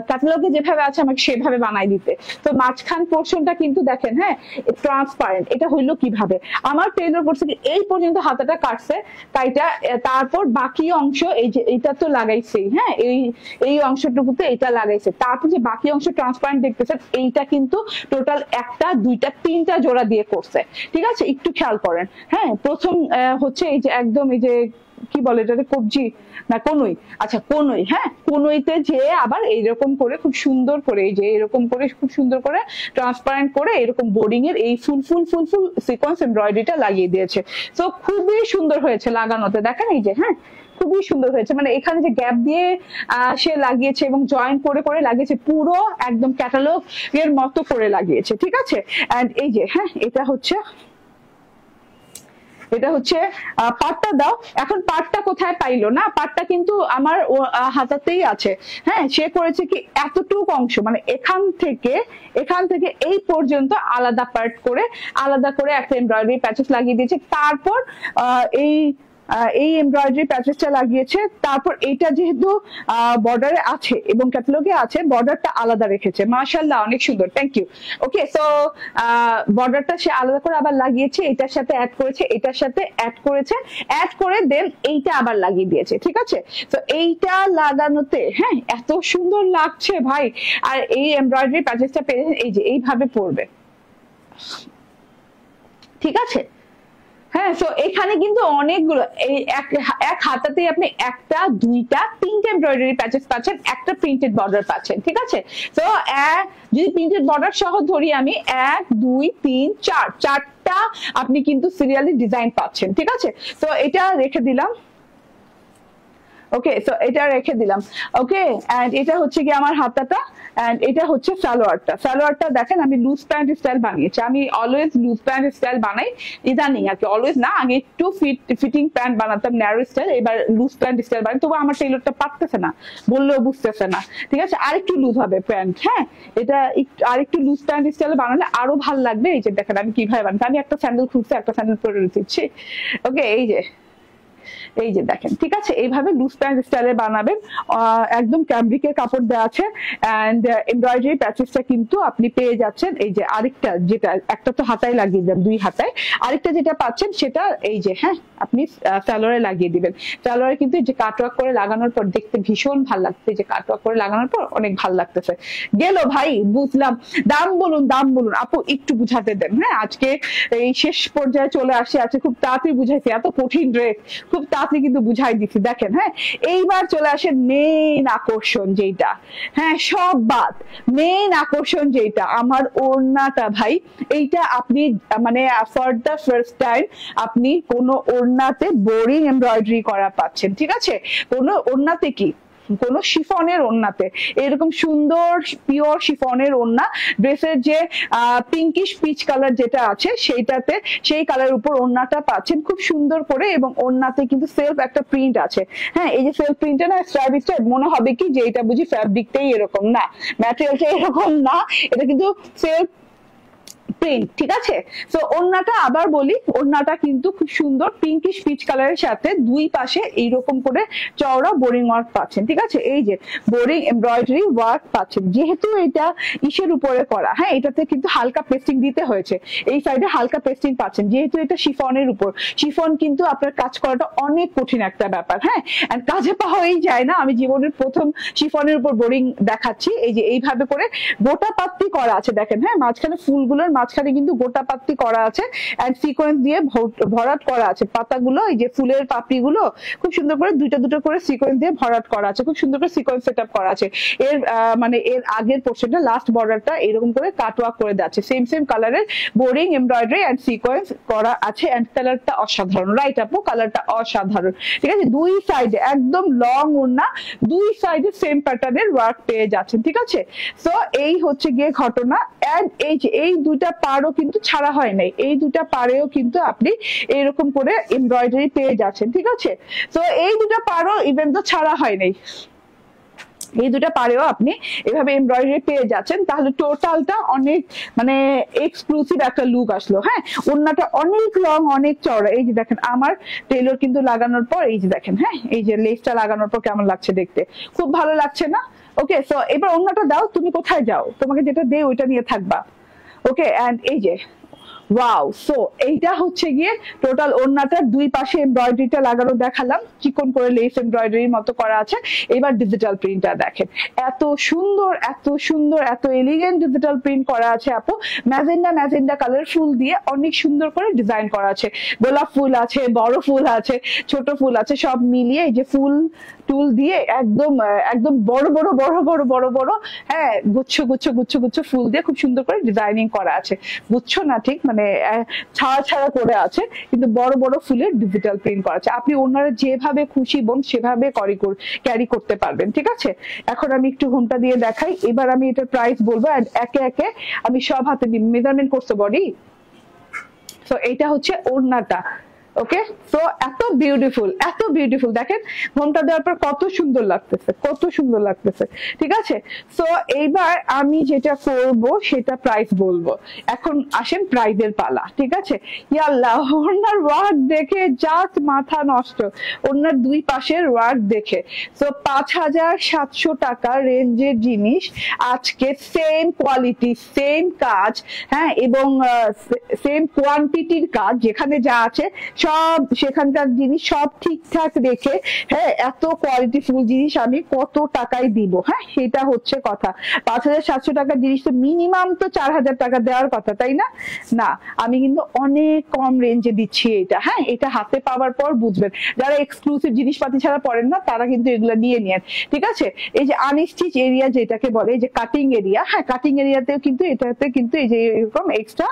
ক্যাটালগে যেভাবে আছে আমাকে সেভাবে বানাই দিতে। তো মাঝখান পোর্শনটা কিন্তু দেখেন, হ্যাঁ, ট্রান্সপারেন্ট। এটা হইলো কিভাবে, আমার টেইলর করছে কি এই পর্যন্ত হাতাটা কাটছে, কাইটা তারপর বাকি অংশ এই যে এটা তো লাগাইছেই, হ্যাঁ, এই অংশটুকুতে এটা লাগাইছে, তারপর যে বাকি অংশ ট্রান্সপারেন্ট দেখতেছেন, এইটা কিন্তু টোটাল একটা দুইটা তিনটা জোড়া দিয়ে করছে, ঠিক আছে। একটু খেয়াল করেন, হ্যাঁ। প্রথম হচ্ছে এই যে একদম এই যে কি বলে এটাকে, কবজি না কনুই, আচ্ছা কনুই, হ্যাঁ, কনুইতে যে আবার এইরকম করে খুব সুন্দর করে এই যে এরকম করে খুব সুন্দর করে ট্রান্সপারেন্ট করে এরকম বোর্ডিং এর এই ফুল সিকোয়েন্স এমব্রয়ডারিটা লাগিয়ে দিয়েছে। তো খুবই সুন্দর হয়েছে লাগানোতে, দেখেন এই যে, হ্যাঁ, খুবই সুন্দর হয়েছে। মানে এখানে যে গ্যাপ দিয়ে সে লাগিয়েছে এবং জয়েন করে করে লাগিয়েছে, পুরো একদম ক্যাটালগ এর মতো করে লাগিয়েছে, ঠিক আছে। এন্ড এই যে, হ্যাঁ, এটা হচ্ছে পাটটা দাও। এখন পাটটা কোথায় পাইলো না, পাটটা কিন্তু আমার হাতাতেই আছে। হ্যাঁ, সে করেছে কি এতটুকু অংশ মানে এখান থেকে এই পর্যন্ত আলাদা পার্ট করে আলাদা করে একটা এমব্রয়ডারি প্যাচেস লাগিয়ে দিয়েছে। তারপর এই এমব্রয়ডারি প্যাচেসটা লাগিয়েছে। তারপর এইটা যেহেতু বর্ডারে আছে এবং ক্যাটালগে আছে, বর্ডারটা আলাদা রেখেছে। মাশাআল্লাহ অনেক সুন্দর, থ্যাংক ইউ। ওকে, সো বর্ডারটা সে আলাদা করে আবার লাগিয়েছে, এটার সাথে অ্যাড করেছে, এটার সাথে অ্যাড করে দেন এইটা আবার লাগিয়ে দিয়েছে, ঠিক আছে। তো এইটা লাগানোতে, হ্যাঁ, এত সুন্দর লাগছে ভাই। আর এই এমব্রয়ডারি প্যাচেসটা পেয়ে এই যে এইভাবে পড়বে, ঠিক আছে। হ্যাঁ, তো এখানে কিন্তু অনেকগুলো, এই এক হাতাতেই আপনি একটা দুইটা তিনটা এমব্রয়ডারি প্যাচেস পাচ্ছেন, একটা প্রিন্টেড বর্ডার পাচ্ছেন, ঠিক আছে। তো যদি প্রিন্টেড বর্ডার সহ ধরি আমি 1 2 3 4 চারটা আপনি কিন্তু সিরিয়ালি ডিজাইন পাচ্ছেন, ঠিক আছে। তো এটা রেখে দিলাম, ওকে, সো এটা রেখে দিলাম। ওকে, এন্ড এটা হচ্ছে কি আমার হাতাটা, এন্ড এটা হচ্ছে সালোয়ারটা দেখেন আমি লুজ প্যান্ট স্টাইল বানিয়েছি। আমি অলওয়েজ লুজ প্যান্ট স্টাইল বানাই, ইদানিং আর কি, অলওয়েজ না, আগে একটু ফিটিং প্যান্ট বানাতাম ন্যারো স্টাইল, এবার লুজ প্যান্ট স্টাইল বানাই। তবু আমার টেইলরটা পারতেছে না, বললেও বুঝতেছে না, ঠিক আছে। আরেকটু লুজ হবে প্যান্ট, হ্যাঁ, এটা আরেকটু লুজ প্যান্ট স্টাইল বানালে আরো ভালো লাগবে। এই যে দেখেন আমি কিভাবে বানাই, আমি একটা স্যান্ডেল খুলছি, একটা স্যান্ডেল পরে দিচ্ছি। ওকে, এই যে এই যে দেখেন, ঠিক আছে, এইভাবে লুজ প্যান্ট স্টাইলে বানাবেন। একদম ক্যামব্রিকের কাপড় দেওয়া আছে, এন্ড এমব্রয়ডারি প্যাচেসটা কিন্তু আপনি পেয়ে যাচ্ছেন। এই যে আরেকটা, যেটা একটা তো হাতায় লাগিয়ে দেন, 2 হাতায়, আরেকটা যেটা পাচ্ছেন সেটা এই যে, হ্যাঁ, আপনি সালোয়ারে লাগিয়ে দিবেন। সালোয়ারে কিন্তু এই যে কাটওয়ার্ক করে লাগানোর পর দেখতে ভীষণ ভালো লাগছে, যে কাটওয়ার্ক করে লাগানোর পর অনেক ভালো লাগতেছে। গেল ভাই, বুঝলাম। দাম বলুন, দাম বলুন আপু, একটু বুঝাতে দেন। হ্যাঁ, আজকে এই শেষ পর্যায়ে চলে আসছে, আজকে খুব তাড়াতাড়ি বুঝাইছি, এত কঠিন ড্রেস খুব তাড়াতাড়ি কিন্তু বুঝাই দিচ্ছি। দেখেন, হ্যাঁ, এইবার চলে আসে মেইন আকর্ষণ যেটা, হ্যাঁ, সব বাদ, মেইন আকর্ষণ যেটা আমার ওড়নাটা ভাই। এইটা আপনি মানে ফর দ্য ফার্স্ট টাইম আপনি কোনো ওড়নাতে বোরিং এমব্রয়ডারি করা পাচ্ছেন, ঠিক আছে? কোনো ওড়নাতে কি, কোন শিফনের ওড়নাতে এরকম সুন্দর পিওর শিফনের ওড়না, ড্রেসের যে পিঙ্কিশ পিচ কালার যেটা আছে সেইটাতে, সেই কালার উপর ওড়নাটা পাচ্ছেন খুব সুন্দর করে, এবং ওড়নাতে কিন্তু সেলফ একটা প্রিন্ট আছে। হ্যাঁ, এই যে সেলফ প্রিন্টটা না, স্ট্রাইপ স্ট্রাইপ মনে হবে কি যে এটা বুঝি ফ্যাব্রিকটাই এরকম, না, ম্যাটেরিয়ালটা এরকম না, এটা কিন্তু সেলফ প্রিন্ট, ঠিক আছে? তো ওড়নাটা আবার বলি, ওড়নাটা কিন্তু খুব সুন্দর পিঙ্কিশ পিচ কালারের সাথে দুই পাশে এইরকম করে চওড়া বোরিং ওয়ার্ক পাচ্ছেন, ঠিক আছে? এই যে বোরিং এমব্রয়ডারি ওয়ার্ক পাচ্ছেন, যেহেতু এটা ইসের উপরে করা, হ্যাঁ, এটাতে কিন্তু হালকা পেস্টিং দিতে হয়েছে, এই সাইডে হালকা পেস্টিং পাচ্ছেন, যেহেতু এটা শিফনের উপর। শিফন কিন্তু আপনার কাজ করাটা অনেক কঠিন একটা ব্যাপার, হ্যাঁ, এন্ড কাজে পাওয়াই যায় না। আমি জীবনের প্রথম শিফনের উপর বোরিং দেখাচ্ছি। এই যে এইভাবে করে গোটা পাত্তি করা আছে, দেখেন, হ্যাঁ, মাঝখানে ফুলগুলোর মাঝখানে কিন্তু গোটা পাত্তি করা আছে, এন্ড সিকোয়েন্স দিয়ে ভরাট করা আছে পাতাগুলো। এই যে ফুলের পাপড়িগুলো খুব সুন্দর করে দুটো দুটো করে সিকোয়েন্স দিয়ে ভরাট করা আছে, খুব সুন্দর করে সিকোয়েন্স সেটআপ করা আছে। এর মানে এর আগের পোর্শনটা, লাস্ট বর্ডারটা এরকম করে কাটওয়ার্ক করে দেওয়া আছে, সেম সেম কালারের বোরিং এমব্রয়ডারি এন্ড সিকোয়েন্স করা আছে, এন্ড কালারটা অসাধারণ, রাইট আপু? কালারটা অসাধারণ, ঠিক আছে? দুই সাইডে একদম লং ওড়না, দুই সাইডে সেম প্যাটার্নের ওয়ার্ক পেয়ে যাচ্ছেন, ঠিক আছে? সো এই হচ্ছে গিয়ে ঘটনা। এন্ড এই যে এই দুইটা পাড়ও কিন্তু ছাড়া হয় নাই, এই দুটা পাড়েও কিন্তু আপনি এরকম করে এমব্রয়ডারি পেয়ে যাচ্ছেন, ঠিক আছে? তো এই দুটা পাড়ও ইভেন তো ছাড়া হয় নাই, এই দুটা পারেও আপনি এভাবে এমব্রয়ডারি পেয়ে যাচ্ছেন। তাহলে টোটালটা অনেক মানে এক্সক্লুসিভ একটা লুক আসলো। হ্যাঁ, ওড়নাটা অনেক লং, অনেক চওড়া। এই যে দেখেন আমার টেলর কিন্তু লাগানোর পর, এই যে দেখেন, হ্যাঁ, এই যে লেসটা লাগানোর পর কেমন লাগছে দেখতে, খুব ভালো লাগছে না? ওকে, সো এবার ওড়নাটা দাও, তুমি কোথায় যাও, তোমাকে যেটা দে ওইটা নিয়ে থাকবা। ওকে, এন্ড এই যে ওয়াও, সো এইটা হচ্ছে গিয়ে টোটাল ওড়নাটার দুই পাশে এমব্রয়ডারিটা লাগানো দেখালাম, চিকন করে লেস এমব্রয়ডারির মতো করা আছে। এবার ডিজিটাল প্রিন্টটা দেখেন, এত সুন্দর, এত সুন্দর, এত এলিগেন্ট ডিজিটাল প্রিন্ট করা আছে আপু। ম্যাজেন্ডা ম্যাজেন্ডা কালার ফুল দিয়ে অনেক সুন্দর করে ডিজাইন করা আছে, গোলাপ ফুল আছে, বড় ফুল আছে, ছোট ফুল আছে, সব মিলিয়ে এই যে ফুল টুল দিয়ে একদম একদম বড় বড় বড় বড় বড় বড়, হ্যাঁ, গুচ্ছ গুচ্ছ গুচ্ছ গুচ্ছ ফুল দিয়ে খুব সুন্দর করে ডিজাইনিং করা আছে। গুচ্ছ না ঠিক, মানে ছাড়া ছাড়া করে আছে, কিন্তু বড় বড় ফুলের ডিজিটাল প্রিন্ট করা আছে। আপনি ওনারা যেভাবে খুশি বোন সেভাবে ক্যারি করতে পারবেন, ঠিক আছে? এখন আমি একটু ঘুমটা দিয়ে দেখাই, এবার আমি এটার প্রাইস বলবো, একে একে আমি সব হাতে মেজারমেন্ট করতে বডি। তো এইটা হচ্ছে ওড়নাটা, ওকে? সো এত বিউটিফুল, এত বিউটিফুল, দেখেন ঘোমটা দেওয়ার পর কত সুন্দর লাগতেছে, কত সুন্দর লাগতেছে, ঠিক আছে? সো এইবার আমি যেটা করব সেটা প্রাইস বলবো। এখন আসেন প্রাইজের পালা, ঠিক আছে? ইয়াল্লাহ, ওনার ওয়ার্ক দেখে জাস্ট মাথা নষ্ট, ওনার দুই পাশের ওয়ার্ক দেখে। সো 5,700 টাকা রেঞ্জের জিনিস আজকে সেম কোয়ালিটি, সেম কাজ, হ্যাঁ, এবং সেম কোয়ান্টিটির কাজ, যেখানে যা আছে সব সেখানকার জিনিস সব ঠিকঠাক রেখে, হ্যাঁ, এত কোয়ালিটিফুল জিনিস আমি কত টাকায় দিব? হ্যাঁ, সেটা হচ্ছে কথা। 5,700 টাকার জিনিস তো মিনিমাম তো 4,000 টাকা দেওয়ার কথা, তাই না? না, আমি কিন্তু অনেক কম রেঞ্জে দিচ্ছি এটা। হ্যাঁ, এটা হাতে পাওয়ার পর বুঝবেন, যারা এক্সক্লুসিভ জিনিসপাতি ছাড়া পড়েন না তারা কিন্তু এগুলো নিয়ে নেন, ঠিক আছে? এই যে আনস্টিচ এরিয়া যেটাকে বলে, এই যে কাটিং এরিয়া, হ্যাঁ, কাটিং এরিয়াতেও কিন্তু এটাতে কিন্তু এই যে এরকম এক্সট্রা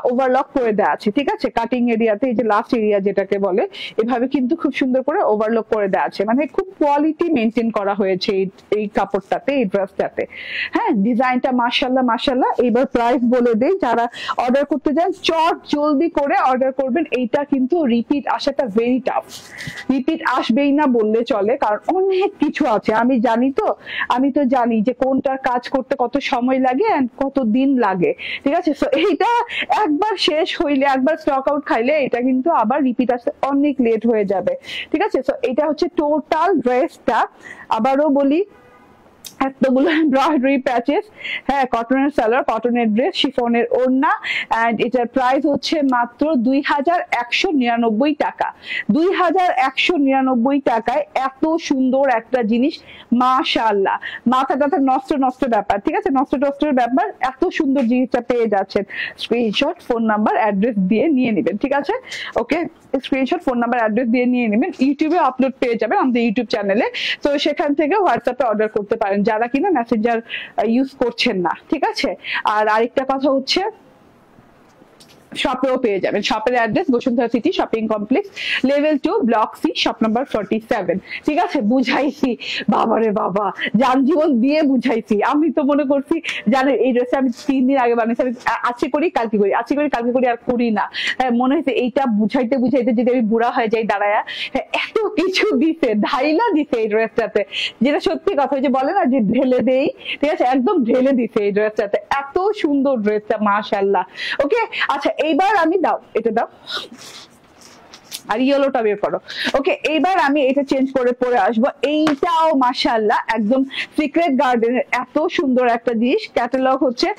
ওভারলক করে দেওয়া আছে, ঠিক আছে? কাটিং এরিয়াতে এই যে লাস্ট এরিয়া যেটাকে বলে, এভাবে কিন্তু খুব সুন্দর করে ওভারলক করে দেওয়া আছে, মানে খুব কোয়ালিটি মেনটেন করা হয়েছে এই কাপড়টাতে, এই ড্রেসটাতে। হ্যাঁ, ডিজাইনটা মাশাআল্লাহ মাশাআল্লাহ। এবার প্রাইস বলে দেই, যারা অর্ডার করতে যান চট জলদি করে অর্ডার করবেন। এইটা কিন্তু রিপিট আসাটা ভেরি টাফ, রিপিট আসবেই না বললে চলে, কারণ অনেক কিছু আছে। আমি জানি তো, আমি তো জানি যে কোনটার কাজ করতে কত সময় লাগে এন্ড কত দিন লাগে, ঠিক আছে? সো এইটা একবার শেষ হইলে, একবার স্টক আউট খাইলে এটা কিন্তু আবার রিপিট আসতে অনেক লেট হয়ে যাবে, ঠিক আছে। সো এটা হচ্ছে টোটাল ড্রেসটা। আবারও বলি, এতগুলো এমব্রয়ডারি প্যাচেস, হ্যাঁ, কটনের সালোয়ার, কটনের ড্রেস, শিফনের ওড়না, এন্ড এটার প্রাইস হচ্ছে মাত্র 2199 টাকা। 2199 টাকায় এত সুন্দর একটা জিনিস, মাশাআল্লাহ। মাথা টাথা নষ্ট নষ্ট ব্যাপার, ঠিক আছে, নষ্ট নষ্টের ব্যাপার, এত সুন্দর জিনিসটা পেয়ে যাচ্ছেন। স্ক্রিনশট, ফোন নাম্বার, অ্যাড্রেস দিয়ে নিয়ে নেবেন, ঠিক আছে। ওকে, স্ক্রিনশট, ফোন নাম্বার, অ্যাড্রেস দিয়ে নিয়ে নেবেন। ইউটিউবে আপলোড পেয়ে যাবেন আমাদের ইউটিউব চ্যানেলে, তো সেখান থেকে হোয়াটসঅ্যাপে অর্ডার করতে পারেন যারা কিনা মেসেঞ্জার ইউজ করছেন না, ঠিক আছে। আর আরেকটা কথা হচ্ছে, শপেও পেয়ে যাবেন। শপের address Bashundhara city shopping complex, level 2, block C, shop number 47, ঠিক আছে। বুঝাইছি, বাবারে বাবা, যানজীবন দিয়ে বুঝাইছি। আমি তো মনে করছি, জানেন এই ড্রেসটা আমি 3 দিন আগে বানিয়েছি, আমি আজকে করি কালকে করি, আজকে করি কালকে করি, আর করি না। হ্যাঁ, মনে হয়েছে এইটা বুঝাইতে বুঝাইতে যদি আমি বুড়া হয়ে যাই দাঁড়ায়া। হ্যাঁ, এত কিছু দিছে, ঢাইলা দিছে এই ড্রেসটাতে, যেটা সত্যি কথা, যে বলে না যে ঢেলে দেই, ঠিক আছে, একদম ঢেলে দিছে এই ড্রেসটাতে। এত সুন্দর ড্রেসটা, মাশাআল্লাহ। ওকে, আচ্ছা এইবার আমি, দাও এটা দাও, আর ইয়েলোটা বের করো। ওকে, এইবার আমি এটা চেঞ্জ করে পরে আসবো। এইটাও মাশাআল্লাহ একদম সিক্রেট গার্ডেনের এত সুন্দর একটা জিনিস। ক্যাটালগ হচ্ছে,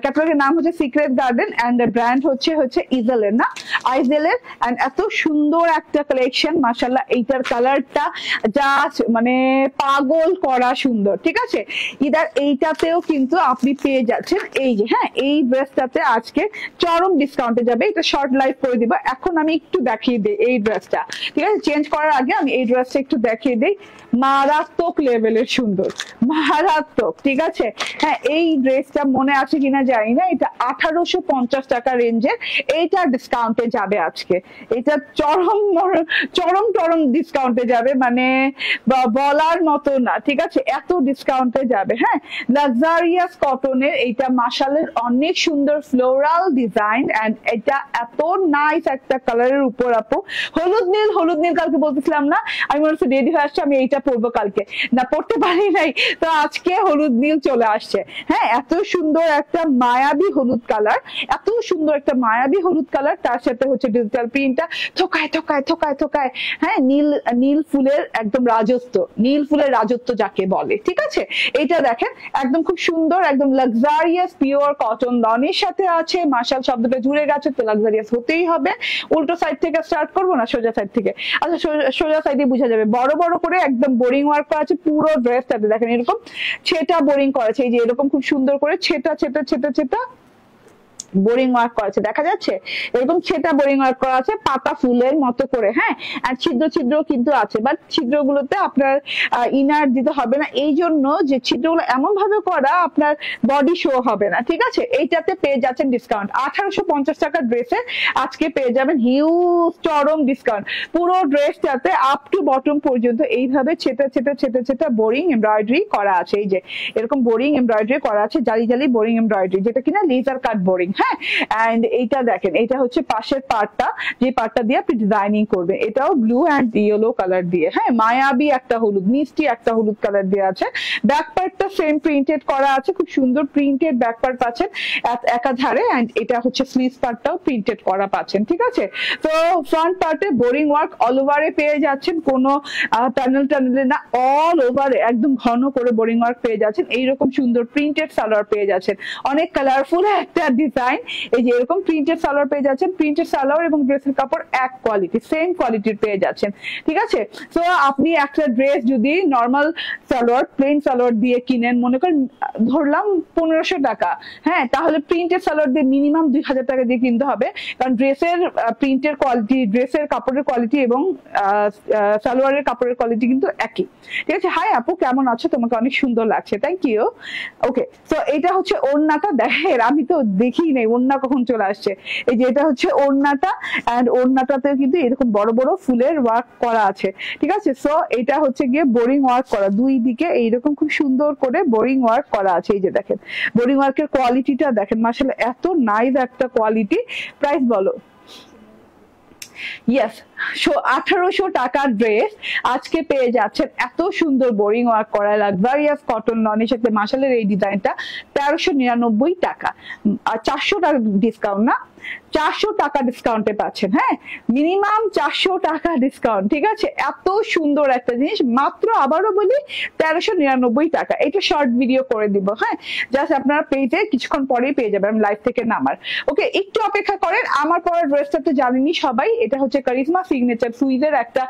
ক্যাটালগের নাম হচ্ছে সিক্রেট গার্ডেন, এন্ড ব্র্যান্ড হচ্ছে ইজেলের, না আইজেলের, এন্ড এত সুন্দর একটা কালেকশন মাশাআল্লাহ। এইটার কালারটা জাস্ট মানে পাগল করা সুন্দর, ঠিক আছে। ইদার এইটাতেও কিন্তু আপনি পেয়ে যাচ্ছেন এই যে, হ্যাঁ, এই ড্রেসটাতে আজকে চরম ডিসকাউন্টে যাবে। এটা শর্ট লাইভ করে দিব। এখন আমি একটু দেখিয়ে দিই এই ড্রেসটা, ঠিক আছে। চেঞ্জ করার আগে আমি এই ড্রেসটা একটু দেখিয়ে দিই। মারাত্মক লেভেলের সুন্দর, মারাত্মক, ঠিক আছে। হ্যাঁ, এই ড্রেসটা মনে আছে কিনা জানি না, এটা 1850 টাকা রেঞ্জের। এইটা ডিসকাউন্টে যাবে আজকে, এটা চরম চরম চরম ডিসকাউন্টে যাবে, মানে বলার মতো না, ঠিক আছে, এত ডিসকাউন্টে যাবে। হ্যাঁ, লাক্সারিয়াস কটনের, এইটা মাশাআল্লাহ অনেক সুন্দর ফ্লোরাল ডিজাইন, এন্ড এটা এত নাইস একটা কালারের উপর। আপু হলুদ নীল, হলুদ নীল কালকে বলতেছিলাম না, আমি মনে হচ্ছে রেডি হয়ে আসছে, আমি এইটা পরবো কালকে, না পড়তে পারি নাই, তো আজকে হলুদ নীল চলে আসছে। হ্যাঁ, এত সুন্দর একটা মায়াবী হলুদ কালার, এত সুন্দর একটা মায়াবী হলুদ কালার, তার সাথে হচ্ছে ডিজিটাল প্রিন্টটা থোকায় থোকায় থোকায় থোকায়। হ্যাঁ, নীল নীল ফুলের একদম রাজত্ব, নীল ফুলের রাজত্ব যাকে বলে, ঠিক আছে। এটা দেখেন একদম খুব সুন্দর, একদম লাক্সারিয়াস পিওর কটন লনের সাথে আছে। মাশাল শব্দটা জুড়ে গেছে, তো লাক্সারিয়াস হতেই হবে। উল্টো সাইড থেকে স্টার্ট করবো না সোজা সাইড থেকে? আচ্ছা, সোজা সাইডে বোঝা যাবে। বড় বড় করে একদম বোরিং ওয়ার্ক করা আছে পুরো ড্রেসটাতে, দেখেন এরকম ছেটা বোরিং করেছে, এই যে এরকম খুব সুন্দর করে ছেটা ছেটা ছেটা ছেটা বোরিং ওয়ার্ক করা আছে, দেখা যাচ্ছে এরকম ছেটা বোরিং ওয়ার্ক করা আছে পাতা ফুলের মতো করে। হ্যাঁ, আর ছিদ্র ছিদ্র কিন্তু আছে, বাট ছিদ্রগুলোতে আপনার ইনার দিতে হবে না, এই জন্য যে ছিদ্রগুলো এমন ভাবে করা আপনার বডি শো হবে না, ঠিক আছে। এইটাতে পেয়ে যাচ্ছেন ডিসকাউন্ট 1850 টাকার ড্রেসে আজকে পেয়ে যাবেন হিউজ চরম ডিসকাউন্ট। পুরো ড্রেসটাতে আপ টু বটম পর্যন্ত এইভাবে ছেটা ছেটা ছেটা ছেটা বোরিং এমব্রয়ডারি করা আছে, এই যে এরকম বোরিং এমব্রয়ডারি করা আছে, জালি জালি বোরিং এমব্রয়ডারি, যেটা কিনা লেজার কাট বোরিং। হ্যাঁ, এন্ড এইটা দেখেন, এটা হচ্ছে পাশের পার্টটা, যে পার্টটা দিয়ে আপনি ডিজাইনিং করবেন, এটাও ব্লু এন্ড ইয়েলো কালার দিয়ে। হ্যাঁ, মায়াবী একটা হলুদ, মিষ্টি একটা হলুদ কালার দিয়ে আছে। ব্যাক পার্টটা সেম প্রিন্টেড করা আছে, খুব সুন্দর প্রিন্টেড ব্যাক পার্ট পাচ্ছেন একাধারে, এন্ড এটা হচ্ছে স্লিভস পার্টটাও প্রিন্টেড করা পাচ্ছেন, ঠিক আছে। তো ফ্রন্ট পার্টে বোরিং ওয়ার্ক অল ওভারে পেয়ে যাচ্ছেন, কোনো টানেল টানেলে না, অল ওভারে একদম ঘন করে বোরিং ওয়ার্ক পেয়ে যাচ্ছেন। এইরকম সুন্দর প্রিন্টেড সালোয়ার পেয়ে যাচ্ছেন, অনেক কালারফুল একটা ডিজাইন। এই যে এরকম প্রিন্টেড সালোয়ার পেয়ে যাচ্ছেন, প্রিন্টেড সালোয়ার এবং ড্রেসের কাপড় এক কোয়ালিটি, সেম কোয়ালিটির পেয়ে যাচ্ছেন, ঠিক আছে। তো আপনি একটা ড্রেস যদি নর্মাল সালোয়ার, প্লেন সালোয়ার দিয়ে কিনেন, মনে করেন ধরলাম 1500 টাকা, হ্যাঁ, তাহলে প্রিন্টেড সালোয়ার দিয়ে মিনিমাম 2000 টাকা দিয়ে কিনতে হবে, কারণ ড্রেসের প্রিন্টের কোয়ালিটি, ড্রেসের কাপড়ের কোয়ালিটি এবং সালোয়ারের কাপড়ের কোয়ালিটি কিন্তু একই, ঠিক আছে। হাই আপু, কেমন আছো? তোমাকে অনেক সুন্দর লাগছে, থ্যাংক ইউ। ওকে, তো এটা হচ্ছে ওড়নাটা, দেখেন আমি তো দেখি নাই ওড়না কখন চলে আসছে। এই যে এটা হচ্ছে ওড়নাটা, এন্ড ওড়নাটাতে কিন্তু এরকম বড় বড় ফুলের ওয়ার্ক করা আছে, ঠিক আছে। সো এটা হচ্ছে গিয়ে বোরিং ওয়ার্ক করা, দুই দিকে এইরকম খুব সুন্দর করে বোরিং ওয়ার্ক করা আছে। এই যে দেখেন বোরিং ওয়ার্কের কোয়ালিটিটা দেখেন, মাশাআল্লাহ এত নাইস একটা কোয়ালিটি। প্রাইস বলো? ইয়েস, 1800 টাকার ড্রেস আজকে পেয়ে যাচ্ছেন এত সুন্দর বোরিং ওয়ার্ক করা লাক্সারিয়াস কটন লনের সাথে। মাশাআল্লাহ এই ডিজাইনটা 1399 টাকা, আর 400 টাকা ডিসকাউন্ট না, 400 টাকা ডিসকাউন্টে পাচ্ছেন। হ্যাঁ, মিনিমাম 400 টাকা ডিসকাউন্ট, ঠিক আছে। এত সুন্দর একটা জিনিস মাত্র, আবারও বলি, 1399 টাকা। এটা শর্ট ভিডিও করে দিব। হ্যাঁ, জাস্ট আপনারা পেজে কিছুক্ষণ পরেই পেয়ে যাবেন লাইভ থেকে নামার। ওকে, একটু অপেক্ষা করেন। আমার পরের ড্রেসটা তো জানেনি সবাই, এটা হচ্ছে কারিজমা সিগনেচার সুইজের একটা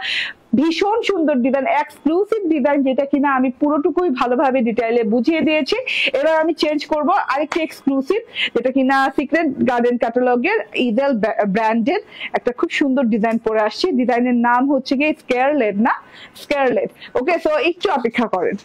ভীষণ সুন্দর ডিজাইন, এক্সক্লুসিভ ডিজাইন, যেটা কিনা আমি পুরোটুকুই ভালোভাবে ডিটেইলে বুঝিয়ে দিয়েছি। এবার আমি চেঞ্জ করব আরেকটি এক্সক্লুসিভ, যেটা কিনা সিক্রেট গার্ডেন ক্যাটালগের ইডেল ব্র্যান্ডের একটা খুব সুন্দর ডিজাইন পরে আসছে। ডিজাইনের নাম হচ্ছে গিয়ে স্কেয়ারলেট, না স্কেয়ারলেট। ওকে, সো একটু অপেক্ষা করেন।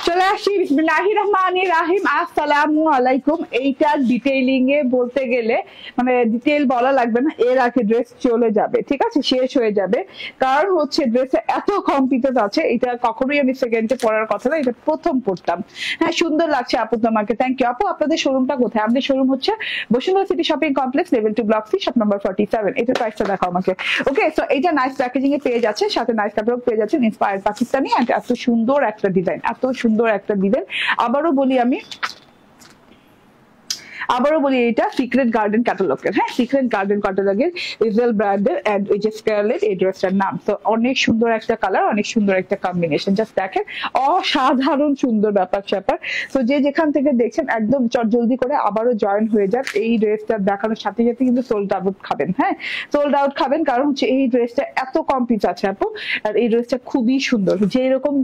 চলে আসি বিসমিল্লাহির রহমানির রহিম। আসসালামু আলাইকুম। এইটার ডিটেইলিং এ বলতে গেলে মানে ডিটেইল বলা লাগবে না, এর আগে ড্রেস চলে যাবে, ঠিক আছে, শেষ হয়ে যাবে। কারণ হচ্ছে ড্রেসে এত কম পিসেস আছে, এটা কখনোই আমি সেকেন্ডে পরার কথা না, এটা প্রথম পড়তাম। হ্যাঁ, সুন্দর লাগছে আপু তোমাকে, থ্যাংক ইউ আপু। আপনাদের শোরুমটা কোথায়? আমাদের শোরুম হচ্ছে Bashundhara city shopping complex, level 2 block C, shop number 47। এটা প্রাইসটা দেখাও আমাকে। ওকে, সো এটা নাইস প্যাকেজিং এ পেয়ে যাচ্ছে, সাথে নাইস ক্যাটালগ পেয়ে যাচ্ছেন, ইন্সপায়ার্ড পাকিস্তানি, এন্ড এত সুন্দর একটা ডিজাইন, এত সুন্দর একটা ডিজাইন। আবারও বলি এটা সিক্রেট গার্ডেন ক্যাটালগের। হ্যাঁ, সিক্রেট গার্ডেন ক্যাটালগের ইজরায়েল ব্র্যান্ডের, এন্ড ওই যে স্কারলেট, এই ড্রেসটার নাম। তো অনেক সুন্দর একটা কালার, অনেক সুন্দর একটা কম্বিনেশন, জাস্ট দেখেন, অসাধারণ সুন্দর ব্যাপার স্যাপার। তো যে যেখান থেকে দেখছেন একদম জলদি করে আবারও জয়েন হয়ে যান। এই ড্রেসটা দেখানোর সাথে সাথে কিন্তু সোল্ড আউট খাবেন। হ্যাঁ, সোল্ড আউট খাবেন, কারণ হচ্ছে এই ড্রেসটা এত কম পিস আছে আপু, আর এই ড্রেসটা খুবই সুন্দর। যেরকম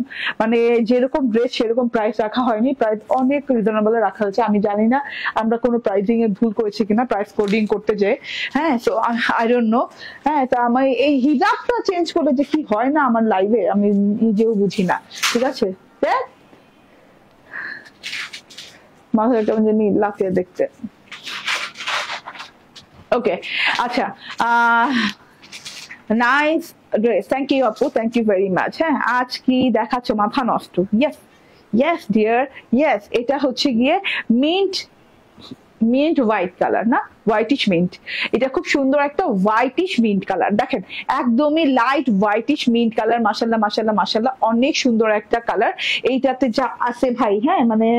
মানে যেরকম ড্রেস সেরকম প্রাইস রাখা হয়নি, প্রাইস অনেক রিজনেবল রাখা হয়েছে। আমি জানি না আমরা কোনো প্রাইসিং এ ভুল করেছি কিনা, প্রাইস কোডিং করতে যেয়ে। হ্যাঁ, সো আই ডোন্ট নো। হ্যাঁ, তো আমি এই হিজাবটা চেঞ্জ করলে যে কি হয় না আমার লাইভে, আমি নিজেও বুঝি না, ঠিক আছে। মাথাটা কেমন জানি লাফিয়ে দেখতে। ওকে, আচ্ছা, নাইস ড্রেস। থ্যাংক ইউ আপু, থ্যাংক ইউ ভেরি মাচ। হ্যাঁ, আজ কি দেখাচ্ছ মাথা নষ্ট? Yes yes dear, yes. এটা হচ্ছে গিয়ে মিন্ট, মিন্ট হোয়াইট কালার না, হোয়াইটিশ মিন্ট। এটা খুব সুন্দর একটা হোয়াইটিশ মিন্ট কালার, দেখেন একদমই লাইট হোয়াইটিশ মিন্ট কালার। মাশাল্লাহ মাশাল্লাহ মাশাল্লাহ, অনেক সুন্দর একটা কালার। এইটাতে যা আছে ভাই, হ্যাঁ মানে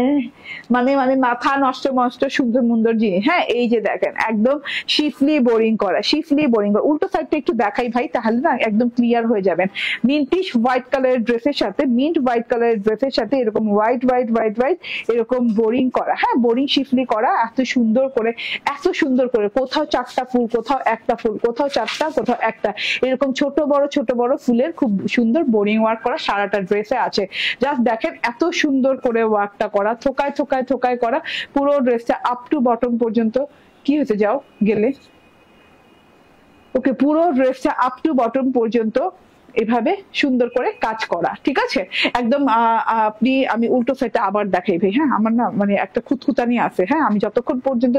মানে মানে মাথা নষ্ট নষ্ট সুন্দর সুন্দর জিনিস। হ্যাঁ, এই যে দেখেন একদম শিফলি বোরিং করা, শিফলি বোরিং করা। উল্টো সাইডটা একটু দেখাই ভাই, তাহলে না একদম ক্লিয়ার হয়ে যাবেন। মিন্টিশ হোয়াইট কালারের ড্রেসের সাথে, মিন্ট হোয়াইট কালারের ড্রেসের সাথে এরকম হোয়াইট হোয়াইট হোয়াইট হোয়াইট এরকম বোরিং করা। হ্যাঁ, বোরিং শিফলি করা, এত সুন্দর করে, এত সুন্দর করে, কোথাও চারটা ফুল, কোথাও একটা ফুল, কোথাও চারটা, কোথাও একটা, এরকম ছোট বড় ফুলের খুব সুন্দর বোরিং ওয়ার্ক করা সারাটা ড্রেসে আছে। জাস্ট দেখেন এত সুন্দর করে ওয়ার্কটা করা, থোকায় থোকায় থোকায় করা পুরো ড্রেসটা আপ টু বটম পর্যন্ত। কি হয়েছে, যাও গেলে? ওকে, পুরো ড্রেসটা আপ টু বটম পর্যন্ত এভাবে সুন্দর করে কাজ করা, ঠিক আছে একদম। আপনি, আমি উল্টো সাইডটা আবার দেখাই ভাই। হ্যাঁ, আমার না মানে একটা খুঁতখুতানি আছে। হ্যাঁ, আমি যতক্ষণ পর্যন্ত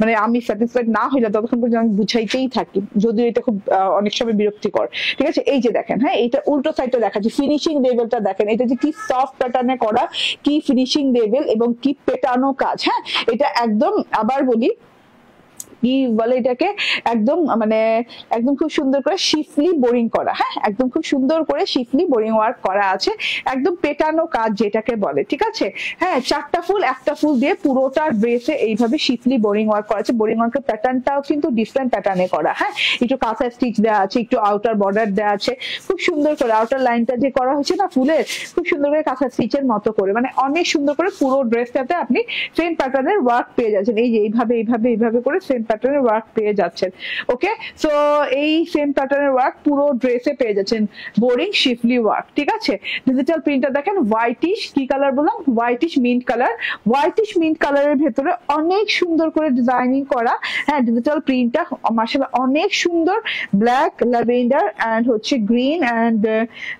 মানে আমি স্যাটিসফাইড না হইলে ততক্ষণ পর্যন্ত আমি বুঝাইতেই থাকি, যদিও এটা খুব অনেক সময় বিরক্তিকর, ঠিক আছে। এই যে দেখেন, হ্যাঁ এটা উল্টো সাইডটা দেখাচ্ছি, ফিনিশিং লেভেলটা দেখেন, এটা যে কি সফট প্যাটার্নে করা, কি ফিনিশিং লেভেল এবং কি পেটানো কাজ। হ্যাঁ, এটা একদম, আবার বলি কি বলে এটাকে, একদম মানে একদম খুব সুন্দর করে শিফলি বোরিং করা। হ্যাঁ, একদম খুব সুন্দর করে শিফলি বোরিং ওয়ার্ক করা আছে, একদম পেটানো কাজ যেটাকে বলে, ঠিক আছে। হ্যাঁ, চারটা ফুল একটা ফুল দিয়ে পুরোটা ড্রেসে এইভাবে শিফলি বোরিং ওয়ার্ক করা আছে। বোরিং ওয়ার্কের প্যাটার্নটাও কিন্তু ডিফারেন্ট প্যাটার্নে করা। হ্যাঁ, একটু কাঁথা স্টিচ দেওয়া আছে, একটু আউটার বর্ডার দেওয়া আছে, খুব সুন্দর করে আউটার লাইনটা যে করা হয়েছে না ফুলের, খুব সুন্দর করে কাঁথা স্টিচের মতো করে, মানে অনেক সুন্দর করে পুরো ড্রেসটাতে আপনি সেম প্যাটার্নের ওয়ার্ক পেয়ে যাচ্ছেন। এই যে এইভাবে এইভাবে এইভাবে করে সেম প্যাটার্নের ওয়ার্ক পেয়ে যাচ্ছেন। ওকে, সো এই সেম প্যাটার্নের ওয়ার্ক পুরো ড্রেসে পেয়ে যাচ্ছেন, বোরিং শিফলি ওয়ার্ক, ঠিক আছে। ডিজিটাল প্রিন্টটা দেখেন, হোয়াইটিশ কি কালার বললাম, whitish mint colour. Whitish mint কালারের ভেতরে অনেক সুন্দর করে ডিজাইনিং করা। হ্যাঁ, ডিজিটাল প্রিন্টটা মাশাআল্লাহ অনেক সুন্দর, ব্ল্যাক, ল্যাভেন্ডার এন্ড হচ্ছে গ্রিন এন্ড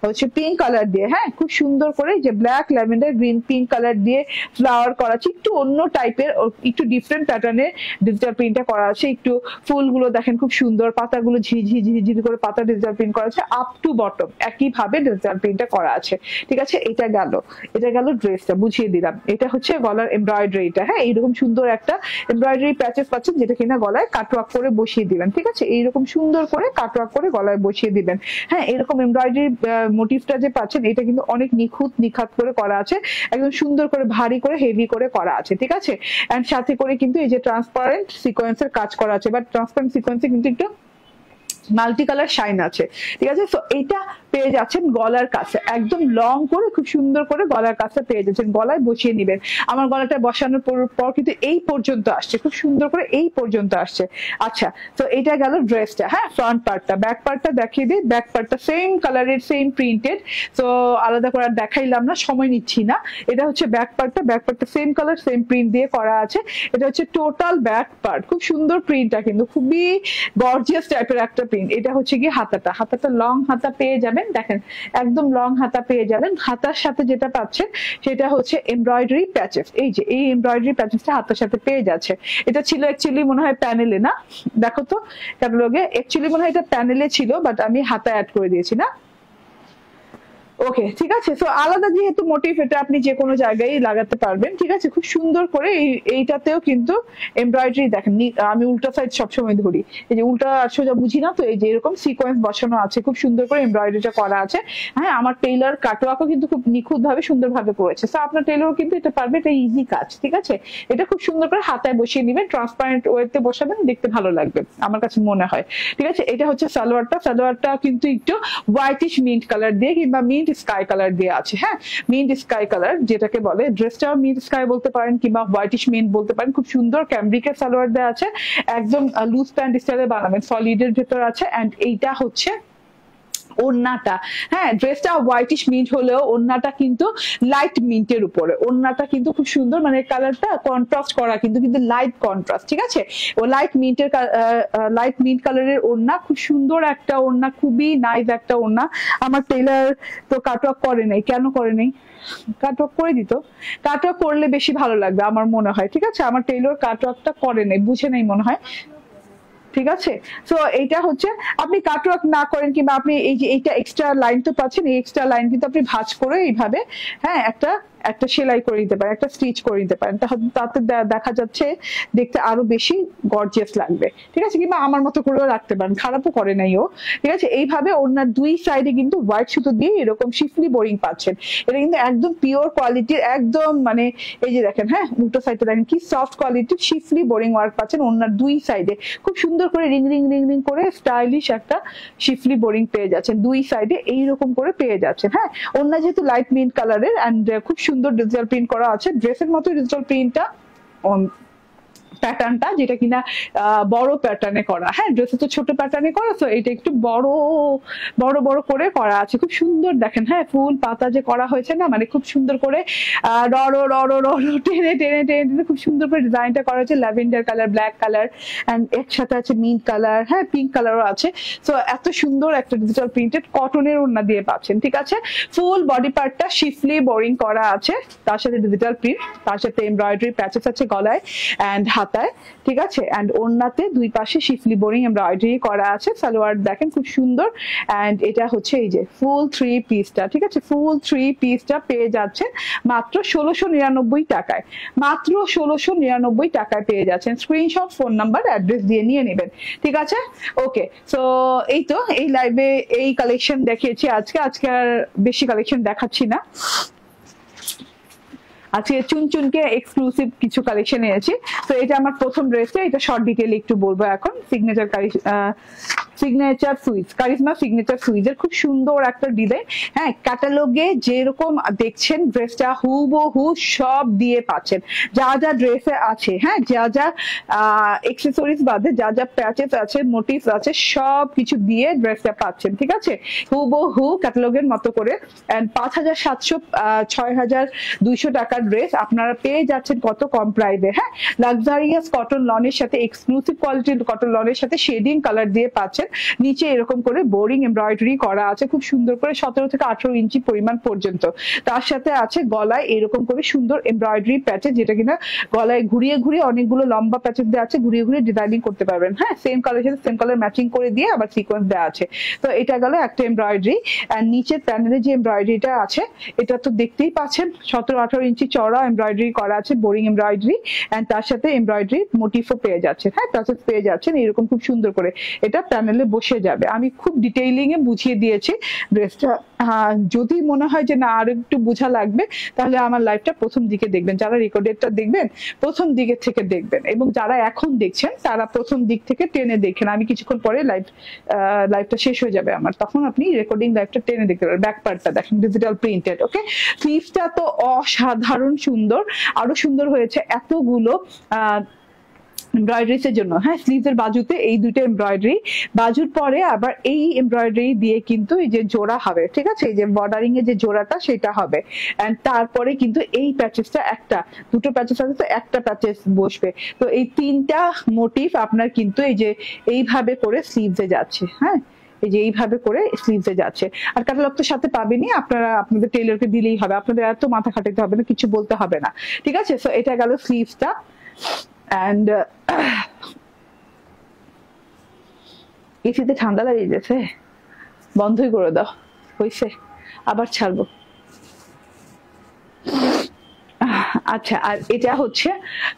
হচ্ছে পিঙ্ক কালার দিয়ে। হ্যাঁ, খুব সুন্দর করে যে black, lavender, green, pink colour দিয়ে ফ্লাওয়ার করা আছে, একটু অন্য টাইপের, একটু ডিফারেন্ট প্যাটার্নের ডিজিটাল প্রিন্টটা করা আছে। একটু ফুলগুলো দেখেন খুব সুন্দর, পাতাগুলো ঝিঝি ঝিঝি করে পাতা ডিজিটাল প্রিন্ট করা আছে, আপ টু বটম একই ভাবে ডিজিটাল প্রিন্টটা করা আছে, ঠিক আছে। এটা গেল, এটা গেল ড্রেসটা, বুঝিয়ে দিলাম। এটা হচ্ছে গলার এমব্রয়ডারিটা। হ্যাঁ, এইরকম সুন্দর একটা এমব্রয়ডারি প্যাচেস পাচ্ছেন, যেটা কিনা গলায় কাটওয়ার্ক করে বসিয়ে দিবেন, ঠিক আছে। এইরকম সুন্দর করে কাটওয়ার্ক করে গলায় বসিয়ে দিবেন। হ্যাঁ, এরকম এমব্রয়ডারি মোটিভটা যে পাচ্ছেন, এটা কিন্তু অনেক নিখুঁত নিখাত করে করা আছে, একদম সুন্দর করে ভারী করে হেভি করে করা আছে, ঠিক আছে। এন্ড সাথে করে কিন্তু এই যে ট্রান্সপারেন্ট সিকোয়েন্সের কাজ করা আছে, বাট ট্রান্সপারেন্ট সিকোয়েন্সে কিন্তু একটু মাল্টি কালার শাইন আছে, ঠিক আছে। তো এটা পেয়ে যাচ্ছেন গলার কাছে, একদম লং করে খুব সুন্দর করে গলার কাছে পেয়ে যাচ্ছেন, গলায় বসিয়ে নিবেন। আমার গলাটা বসানোর পর কিন্তু এই পর্যন্ত আসছে, খুব সুন্দর করে এই পর্যন্ত আসছে। আচ্ছা, তো এটা গেল ড্রেসটা। হ্যাঁ, ফ্রন্ট পার্টটা, ব্যাক পার্টটা দেখিয়ে দিই। ব্যাক পার্টটা সেম কালারের, সেম প্রিন্টেড, তো আলাদা করে দেখাইলাম না, সময় নিচ্ছি না। এটা হচ্ছে ব্যাক পার্টটা, ব্যাক পার্টটা সেম কালার সেম প্রিন্ট দিয়ে করা আছে। এটা হচ্ছে টোটাল ব্যাক পার্ট, খুব সুন্দর প্রিন্টটা, কিন্তু খুবই গর্জিয়াস টাইপের একটা প্রিন্ট। এটা হচ্ছে কি হাতাটা, হাতাটা লং হাতা পেয়ে যাবেন, দেখেন একদম লং হাতা পেয়ে যাবেন। হাতার সাথে যেটা পাচ্ছেন সেটা হচ্ছে এমব্রয়ডারি প্যাচেস, এই যে এই এমব্রয়ডারি প্যাচেসটা হাতার সাথে পেয়ে যাচ্ছে। এটা ছিল অ্যাকচুয়ালি মনে হয় প্যানেলে, না দেখো তো ক্যাটালগে, অ্যাকচুয়ালি মনে হয় এটা প্যানেলে ছিল, বাট আমি হাতা অ্যাড করে দিয়েছি না। ওকে, ঠিক আছে। তো আলাদা যেহেতু মোটিভ, এটা আপনি যে কোনো জায়গায় লাগাতে পারবেন, ঠিক আছে। খুব সুন্দর করে এইটাতেও কিন্তু এমব্রয়ডারি দেখেন, আমি উল্টা সাইড সবসময় ধরি, এই যে উল্টা সোজা বুঝি না তো, এই যে এরকম সিকোয়েন্স বসানো আছে, খুব সুন্দর করে এমব্রয়ডারিটা করা আছে। হ্যাঁ, আমার টেইলর কাটওয়ার্কও কিন্তু খুব নিখুঁত ভাবে সুন্দর ভাবে করেছে। তো আপনার টেইলর কিন্তু এটা পারবে, এটা ইজি কাজ, ঠিক আছে। এটা খুব সুন্দর করে হাতায় বসিয়ে নিবেন, ট্রান্সপারেন্ট ওয়েতে বসাবেন, দেখতে ভালো লাগবে আমার কাছে মনে হয়, ঠিক আছে। এটা হচ্ছে সালোয়ারটা, সালোয়ারটা কিন্তু একটু হোয়াইটিশ মিন্ট কালার দিয়ে কিংবা মিন্ট স্কাই কালার দিয়ে আছে। হ্যাঁ, মিন্ট স্কাই কালার যেটাকে বলে, ড্রেসটাও মিন্ট স্কাই বলতে পারেন কিংবা হোয়াইটিশ মিন্ট বলতে পারেন। খুব সুন্দর ক্যামব্রিকের সালোয়ার দেওয়া আছে, একদম লুজ প্যান্ট স্টাইলে বানাবেন, সলিডের ভেতর আছে। এন্ড এইটা হচ্ছে ওড়নাটা। হ্যাঁ, ড্রেসটা হোয়াইটিশ মিন্ট হলেও ওড়নাটা কিন্তু লাইট মিন্টের উপরে, ওড়নাটা কিন্তু খুব সুন্দর, মানে কালারটা কন্ট্রাস্ট করা, কিন্তু কিন্তু লাইট কন্ট্রাস্ট, ঠিক আছে। ও লাইট মিন্টের, লাইট মিন্ট কালারের ওড়না, খুব সুন্দর একটা ওড়না, খুবই নাইস একটা ওড়না। আমার টেইলার তো কাটওয়ার্ক করে নাই, কেন করে নাই? কাটওয়ার্ক করে দিত, কাটওয়ার্ক করলে বেশি ভালো লাগবে আমার মনে হয়, ঠিক আছে। আমার টেইলর কাটওয়ার্কটা করে নাই, বুঝে নাই মনে হয়। ঠিক আছে। সো এইটা হচ্ছে আপনি কাটওয়ার্ক না করেন কিংবা আপনি এই যে এইটা এক্সট্রা লাইন তো পাচ্ছেন, এই এক্সট্রা লাইন কিন্তু আপনি ভাঁজ করে এইভাবে হ্যাঁ একটা একটা সেলাই করে দিতে পারেন, একটা স্টিচ করে দিতে পারেন, তাতে দেখা যাচ্ছে দেখতে আরো বেশি গর্জিয়াস লাগবে। ঠিক আছে, কিংবা আমার মতো করেও রাখতে পারেন, খারাপও করে নাই ও। ঠিক আছে, এইভাবে ওনার দুই সাইডে কিন্তু হোয়াইট সুতো দিয়ে এরকম শিফলি বোরিং পাচ্ছেন। এটা কিন্তু একদম পিওর কোয়ালিটির, একদম মানে এই যে দেখেন হ্যাঁ উল্টো সাইডে দেখেন কি সফট কোয়ালিটির শিফলি বোরিং ওয়ার্ক পাচ্ছেন ওনার দুই সাইডে। খুব সুন্দর করে রিং রিং রিং রিং করে স্টাইলিশ একটা শিফলি বোরিং পেয়ে যাচ্ছেন, দুই সাইডে এইরকম করে পেয়ে যাচ্ছেন। হ্যাঁ, ওনার যেহেতু লাইট মিন্ট কালারের অ্যান্ড খুব সুন্দর ডিজিটাল প্রিন্ট করা আছে, ড্রেসের মতো ডিজিটাল প্রিন্টটা প্যাটার্নটা যেটা কিনা বড় প্যাটার্নে করা। হ্যাঁ, ড্রেসে তো ছোট প্যাটার্নে করা, তো এটা একটু বড় বড় বড় করে করা আছে, খুব সুন্দর দেখেন। হ্যাঁ, ফুল পাতা যে করা হয়েছে না, মানে খুব সুন্দর করে রড় রড় রড় টেনে টেনে টেনে টেনে খুব সুন্দর করে ডিজাইনটা করা হয়েছে। Lavender colour, black colour and এর সাথে আছে মিন্ট কালার, হ্যাঁ পিঙ্ক কালারও আছে। তো এত সুন্দর একটা ডিজিটাল প্রিন্টেড কটনের ওড়না দিয়ে পাচ্ছেন। ঠিক আছে, ফুল বডি পার্টটা শিফলি বোরিং করা আছে, তার সাথে ডিজিটাল প্রিন্ট, তার সাথে এমব্রয়ডারি প্যাচেস আছে গলায় অ্যান্ড হাতায়। ঠিক আছে, অ্যান্ড ওড়নাতে দুই পাশে শিফলি বোরিং এমব্রয়ডারি করা আছে। সালোয়ার দেখেন খুব সুন্দর, অ্যান্ড এটা হচ্ছে এই যে ফুল থ্রি পিসটা। ঠিক আছে, ফুল থ্রি পিসটা পেয়ে যাচ্ছেন মাত্র 1699 টাকায়, মাত্র 1699 টাকায় পেয়ে যাচ্ছেন। স্ক্রিনশট, ফোন নাম্বার, অ্যাড্রেস দিয়ে নিয়ে নেবেন। ঠিক আছে, ওকে। সো এই তো এই লাইভে এই কালেকশন দেখিয়েছি আজকে আর বেশি কালেকশন দেখাচ্ছি না। আজকে চুনচুনকে এক্সক্লুসিভ কিছু কালেকশন এনেছি। তো এটা আমার প্রথম ড্রেসে, এটা শর্ট ডিটেইল একটু বলবো এখন। সিগনেচার সুইজ, কারিজমা সিগনেচার সুইজের খুব সুন্দর একটা ডিজাইন। হ্যাঁ, ক্যাটালগে যেরকম দেখছেন ড্রেসটা হুবহু সব দিয়ে পাচ্ছেন, যা যা ড্রেসে আছে। হ্যাঁ, যা যা এক্সেসরিজ বাদে যা যা প্যাচেস আছে, মোটিভস আছে, সব কিছু দিয়ে ড্রেসটা পাচ্ছেন। ঠিক আছে, হুবহু ক্যাটালগের মতো করে। 5700 6200 টাকার ড্রেস আপনারা পেয়ে যাচ্ছেন কত কম প্রাইসে। হ্যাঁ, লাক্সারিয়াস কটন লনের সাথে, এক্সক্লুসিভ কোয়ালিটির কটন লনের সাথে শেডিং কালার দিয়ে পাচ্ছেন। নিচে এরকম করে বোরিং এমব্রয়ডারি করা আছে খুব সুন্দর করে, 17 থেকে 18 ইঞ্চি পরিমাণ পর্যন্ত। তার সাথে আছে গলায় এরকম করে সুন্দর এমব্রয়ডারি প্যাচেস, যেটা কিনা গলায় ঘুরিয়ে ঘুরিয়ে অনেকগুলো লম্বা প্যাচেস দেওয়া আছে, ঘুরিয়ে ঘুরিয়ে ডিজাইনিং করতে পারবেন। হ্যাঁ, সেম কালার সাথে সেম কালার ম্যাচিং করে দিয়ে আবার সিকোয়েন্স দেওয়া আছে। তো এটা গেল একটা এমব্রয়ডারি। আর নিচের প্যানেলে যে এমব্রয়ডারিটা আছে এটা তো দেখতেই পাচ্ছেন, 17-18 ইঞ্চি চড়া এমব্রয়ডারি করা আছে, বোরিং এমব্রয়ডারি, এন্ড তার সাথে এমব্রয়ডারি মোটিফও পেয়ে যাচ্ছেন। হ্যাঁ, প্যাচেস পেয়ে যাচ্ছেন এরকম খুব সুন্দর করে, এটা প্যানেলে বসে যাবে। আমি খুব ডিটেইলিং এ বুঝিয়ে দিয়েছি ড্রেসটা। যদি মনে হয় যে না আর একটু বোঝা লাগবে, তাহলে আমার লাইভটা প্রথম দিকে দেখবেন, যারা রেকর্ডেডটা দেখবেন প্রথম দিকে থেকে দেখবেন, এবং যারা এখন দেখছেন তারা প্রথম দিক থেকে টেনে দেখেন। আমি কিছুক্ষণ পরে লাইভটা শেষ হয়ে যাবে আমার, তখন আপনি রেকর্ডিং লাইভটা টেনে দেখতে পারবেন। ব্যাক পার্টটা দেখেন ডিজিটাল প্রিন্টেড। ওকে, স্লিভসটা তো অসাধারণ সুন্দর, আরো সুন্দর হয়েছে এতগুলো এমব্রয়ডারিজ এর জন্য। হ্যাঁ, স্লিভের বাজুতে এই দুটো এমব্রয়ডারি, বাজুর পরে আবার এই এমব্রয়ডারি দিয়ে কিন্তু এই যে জোড়া হবে। ঠিক আছে, এই যে বর্ডারিং এর যে জোড়াটা সেটা হবে, এন্ড তারপরে কিন্তু এই প্যাচেসটা একটা, দুটো প্যাচেস আছে তো একটা প্যাচেস বসবে। তো এই তিনটা মোটিভ আপনার কিন্তু এই যে এইভাবে করে স্লিভসে যাচ্ছে। হ্যাঁ, এই যে এইভাবে করে স্লিভসে যাচ্ছে। আর ক্যাটালগ তো সাথে পাবেনই, আপনারা আপনাদের টেইলরকে দিলেই হবে, আপনাদের এত মাথা খাটাতে হবে না, কিছু বলতে হবে না। ঠিক আছে, সো এটা গেল স্লিভসটা। অ্যান্ড এসিতে ঠান্ডা লাগিয়ে গেছে, বন্ধই করে দাও, হয়েছে, আবার ছাড়বো। আচ্ছা, আর এটা হচ্ছে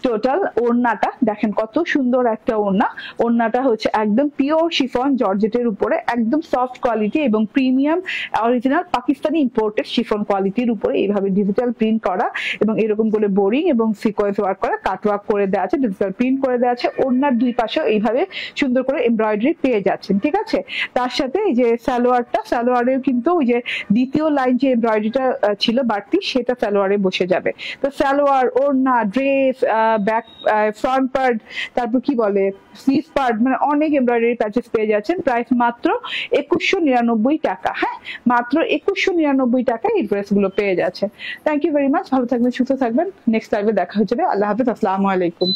টোটাল ওড়নাটা দেখেন, কত সুন্দর একটা ওড়না। ওড়নাটা হচ্ছে একদম পিওর শিফন জর্জেটের উপরে, একদম সফট কোয়ালিটি এবং premium original Pakistani imported chiffon কোয়ালিটির উপরে এইভাবে ডিজিটাল প্রিন্ট করা, এবং এরকম করে বোরিং এবং সিকোয়েন্স ওয়ার্ক করা, কাট ওয়ার্ক করে দেওয়া আছে, ডিজিটাল প্রিন্ট করে দেওয়া আছে। ওড়নার দুই পাশেও এইভাবে সুন্দর করে এমব্রয়ডারি পেয়ে যাচ্ছেন। ঠিক আছে, তার সাথে এই যে সালোয়ারটা, সালোয়ারেও কিন্তু ওই যে দ্বিতীয় লাইন যে এমব্রয়ডারিটা ছিল বাড়তি, সেটা সালোয়ারে বসে যাবে। তো সালোয়ার, ওড়না, ড্রেস, ব্যাক ফ্রন্ট পার্ট, তারপর কি বলে স্লিভ পার্ট, মানে অনেক এমব্রয়ডারি প্যাচেস পেয়ে যাচ্ছেন। প্রাইস মাত্র 2199 টাকা। হ্যাঁ, মাত্র 2199 টাকায় এই ড্রেসগুলো পেয়ে যাচ্ছেন। থ্যাংক ইউ ভেরি মাচ, ভালো থাকবেন, সুস্থ থাকবেন। নেক্সট লাইভে দেখা হয়ে যাবে। আল্লাহ হাফেজ, আসসালামু আলাইকুম।